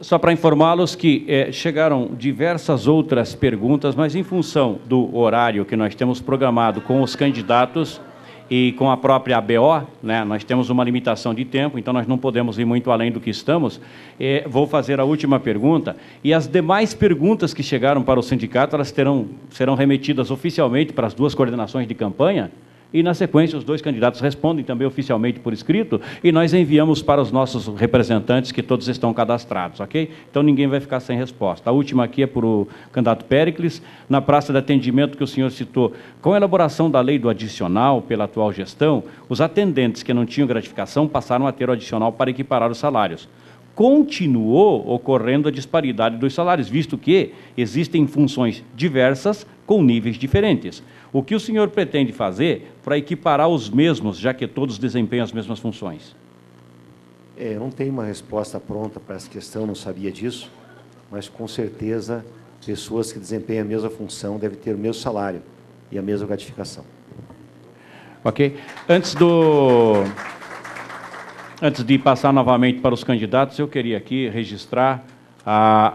Só para informá-los que chegaram diversas outras perguntas, mas em função do horário que nós temos programado com os candidatos e com a própria ABO, né, nós temos uma limitação de tempo, então nós não podemos ir muito além do que estamos. Vou fazer a última pergunta, e as demais perguntas que chegaram para o sindicato, elas serão remetidas oficialmente para as duas coordenações de campanha, e, na sequência, os dois candidatos respondem também oficialmente por escrito, e nós enviamos para os nossos representantes, que todos estão cadastrados, ok? Então, ninguém vai ficar sem resposta. A última aqui é para o candidato Péricles. Na praça de atendimento que o senhor citou, com a elaboração da lei do adicional pela atual gestão, os atendentes que não tinham gratificação passaram a ter o adicional para equiparar os salários. Continuou ocorrendo a disparidade dos salários, visto que existem funções diversas com níveis diferentes. O que o senhor pretende fazer para equiparar os mesmos, já que todos desempenham as mesmas funções? Eu não tenho uma resposta pronta para essa questão, não sabia disso, mas com certeza pessoas que desempenham a mesma função devem ter o mesmo salário e a mesma gratificação. Ok. Antes de passar novamente para os candidatos, eu queria aqui registrar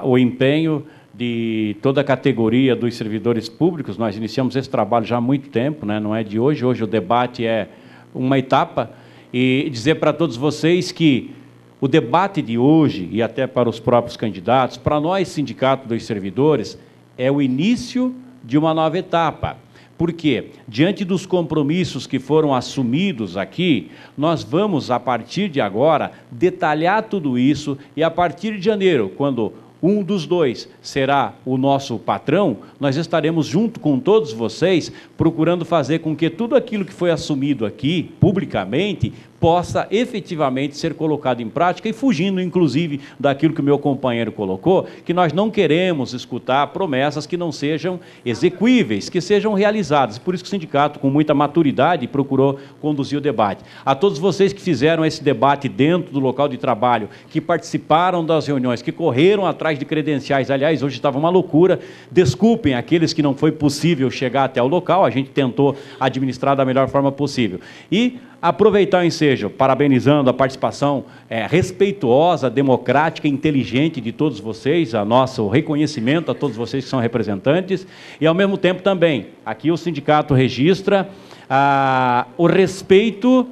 o empenho de toda a categoria dos servidores públicos. Nós iniciamos esse trabalho já há muito tempo, né? Não é de hoje. Hoje o debate é uma etapa, e dizer para todos vocês que o debate de hoje, e até para os próprios candidatos, para nós, Sindicato dos Servidores, é o início de uma nova etapa. Porque, diante dos compromissos que foram assumidos aqui, nós vamos, a partir de agora, detalhar tudo isso, e a partir de janeiro, quando um dos dois será o nosso patrão, nós estaremos junto com todos vocês, procurando fazer com que tudo aquilo que foi assumido aqui, publicamente, possa efetivamente ser colocado em prática, e fugindo, inclusive, daquilo que o meu companheiro colocou, que nós não queremos escutar promessas que não sejam execuíveis, que sejam realizadas. Por isso que o sindicato, com muita maturidade, procurou conduzir o debate. A todos vocês que fizeram esse debate dentro do local de trabalho, que participaram das reuniões, que correram atrás de credenciais, aliás, hoje estava uma loucura, desculpem aqueles que não foi possível chegar até o local, a gente tentou administrar da melhor forma possível. E aproveitar o ensejo, parabenizando a participação respeitosa, democrática, inteligente de todos vocês, o nosso reconhecimento a todos vocês que são representantes, e, ao mesmo tempo, também, aqui o sindicato registra o respeito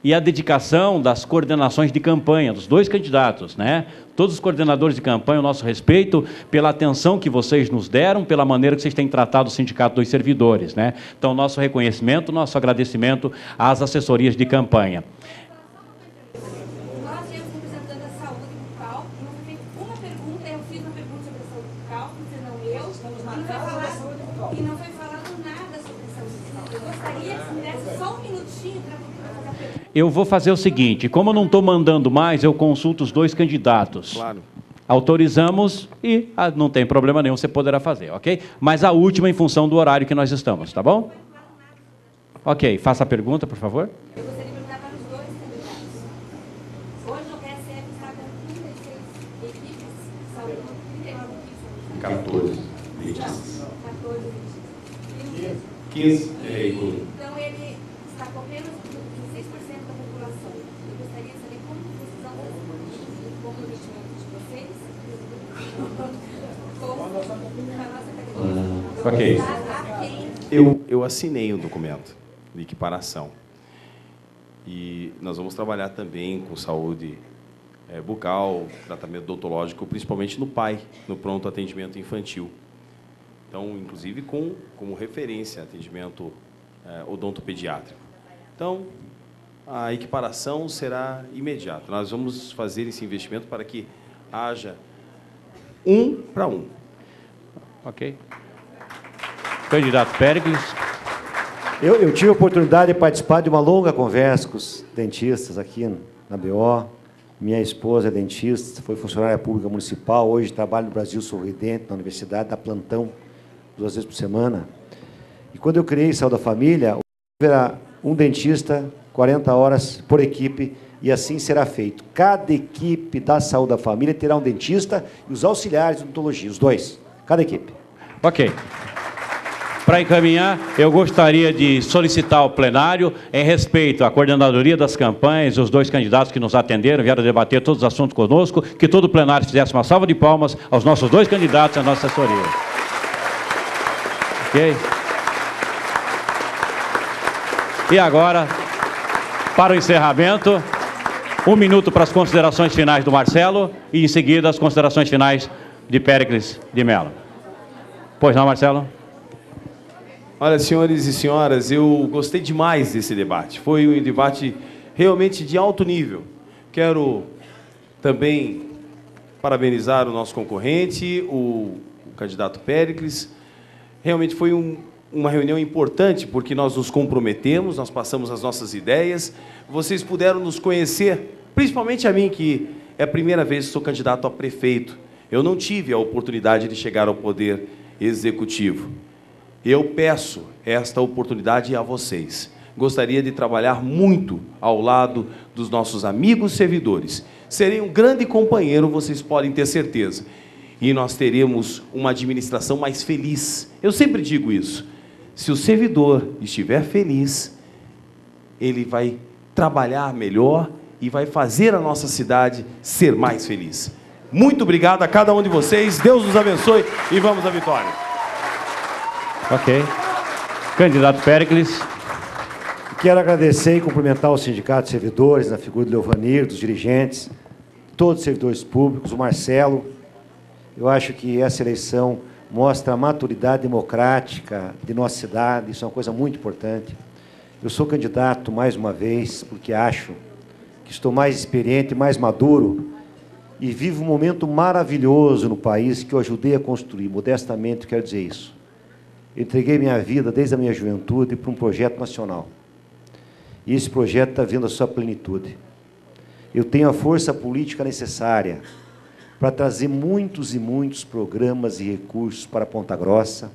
e a dedicação das coordenações de campanha, dos dois candidatos, né? Todos os coordenadores de campanha, o nosso respeito pela atenção que vocês nos deram, pela maneira que vocês têm tratado o Sindicato dos Servidores, né? Então, nosso reconhecimento, nosso agradecimento às assessorias de campanha. Nós temos representando a saúde bucal, e não foi feita uma pergunta, eu fiz uma pergunta sobre a saúde bucal, você não eu, e não foi falado nada sobre a saúde bucal. Eu gostaria que me desse só um minutinho para fazer a pergunta. Eu vou fazer o seguinte, como eu não estou mandando mais, eu consulto os dois candidatos. Claro. Autorizamos e não tem problema nenhum, você poderá fazer, ok? Mas a última em função do horário que nós estamos, tá bom? Ok, faça a pergunta, por favor. Eu gostaria de perguntar para os dois candidatos. Hoje no PSF está com 36 equipes de saúde, 39 equipes. 14. 14 equipes. 15. Então, ele está correndo 16% da população. Eu gostaria de saber como vocês vão fazer o comprometimento de vocês com a nossa categoria. Ok. Eu assinei o documento de equiparação. E nós vamos trabalhar também com saúde bucal, tratamento odontológico, principalmente no PAI, no pronto atendimento infantil. Então, inclusive, como referência atendimento odontopediátrico. Então, a equiparação será imediata. Nós vamos fazer esse investimento para que haja 1 para 1. Ok. Candidato Péricles. Eu tive a oportunidade de participar de uma longa conversa com os dentistas aqui na BO. Minha esposa é dentista, foi funcionária pública municipal, hoje trabalha no Brasil Sorridente, na universidade, dá plantão 2 vezes por semana. E quando eu criei Saúde da Família, era um dentista, 40 horas por equipe, e assim será feito. Cada equipe da Saúde da Família terá um dentista e os auxiliares de odontologia, os 2, cada equipe. Ok. Para encaminhar, eu gostaria de solicitar ao plenário, em respeito à coordenadoria das campanhas, os 2 candidatos que nos atenderam, vieram debater todos os assuntos conosco, que todo o plenário fizesse uma salva de palmas aos nossos 2 candidatos e à nossa assessoria. Ok? E agora, para o encerramento, 1 minuto para as considerações finais do Marcelo e, em seguida, as considerações finais de Péricles de Mello. Pois não, Marcelo? Olha, senhores e senhoras, eu gostei demais desse debate. Foi um debate realmente de alto nível. Quero também parabenizar o nosso concorrente, o candidato Péricles. Realmente foi uma reunião importante, porque nós nos comprometemos, nós passamos as nossas ideias. Vocês puderam nos conhecer, principalmente a mim, que é a primeira vez que sou candidato a prefeito. Eu não tive a oportunidade de chegar ao poder executivo. Eu peço esta oportunidade a vocês. Gostaria de trabalhar muito ao lado dos nossos amigos servidores. Serei um grande companheiro, vocês podem ter certeza. E nós teremos uma administração mais feliz. Eu sempre digo isso. Se o servidor estiver feliz, ele vai trabalhar melhor e vai fazer a nossa cidade ser mais feliz. Muito obrigado a cada um de vocês. Deus nos abençoe e vamos à vitória. Ok. Candidato Péricles. Quero agradecer e cumprimentar os sindicatos de servidores, na figura do Leovanir, dos dirigentes, todos os servidores públicos, o Marcelo. Eu acho que essa eleição mostra a maturidade democrática de nossa cidade, isso é uma coisa muito importante. Eu sou candidato, mais uma vez, porque acho que estou mais experiente, mais maduro, e vivo um momento maravilhoso no país que eu ajudei a construir, modestamente quero dizer isso. Eu entreguei minha vida, desde a minha juventude, para um projeto nacional. E esse projeto está vendo a sua plenitude. Eu tenho a força política necessária para trazer muitos e muitos programas e recursos para Ponta Grossa,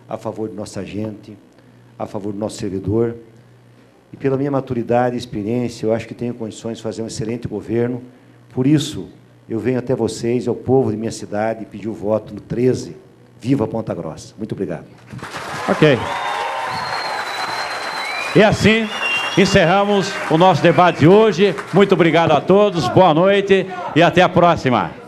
a favor de nossa gente, a favor do nosso servidor. E pela minha maturidade e experiência, eu acho que tenho condições de fazer um excelente governo. Por isso, eu venho até vocês, ao povo de minha cidade, e pedir o voto no 13. Viva Ponta Grossa. Muito obrigado. Ok. E assim, encerramos o nosso debate de hoje. Muito obrigado a todos, boa noite e até a próxima.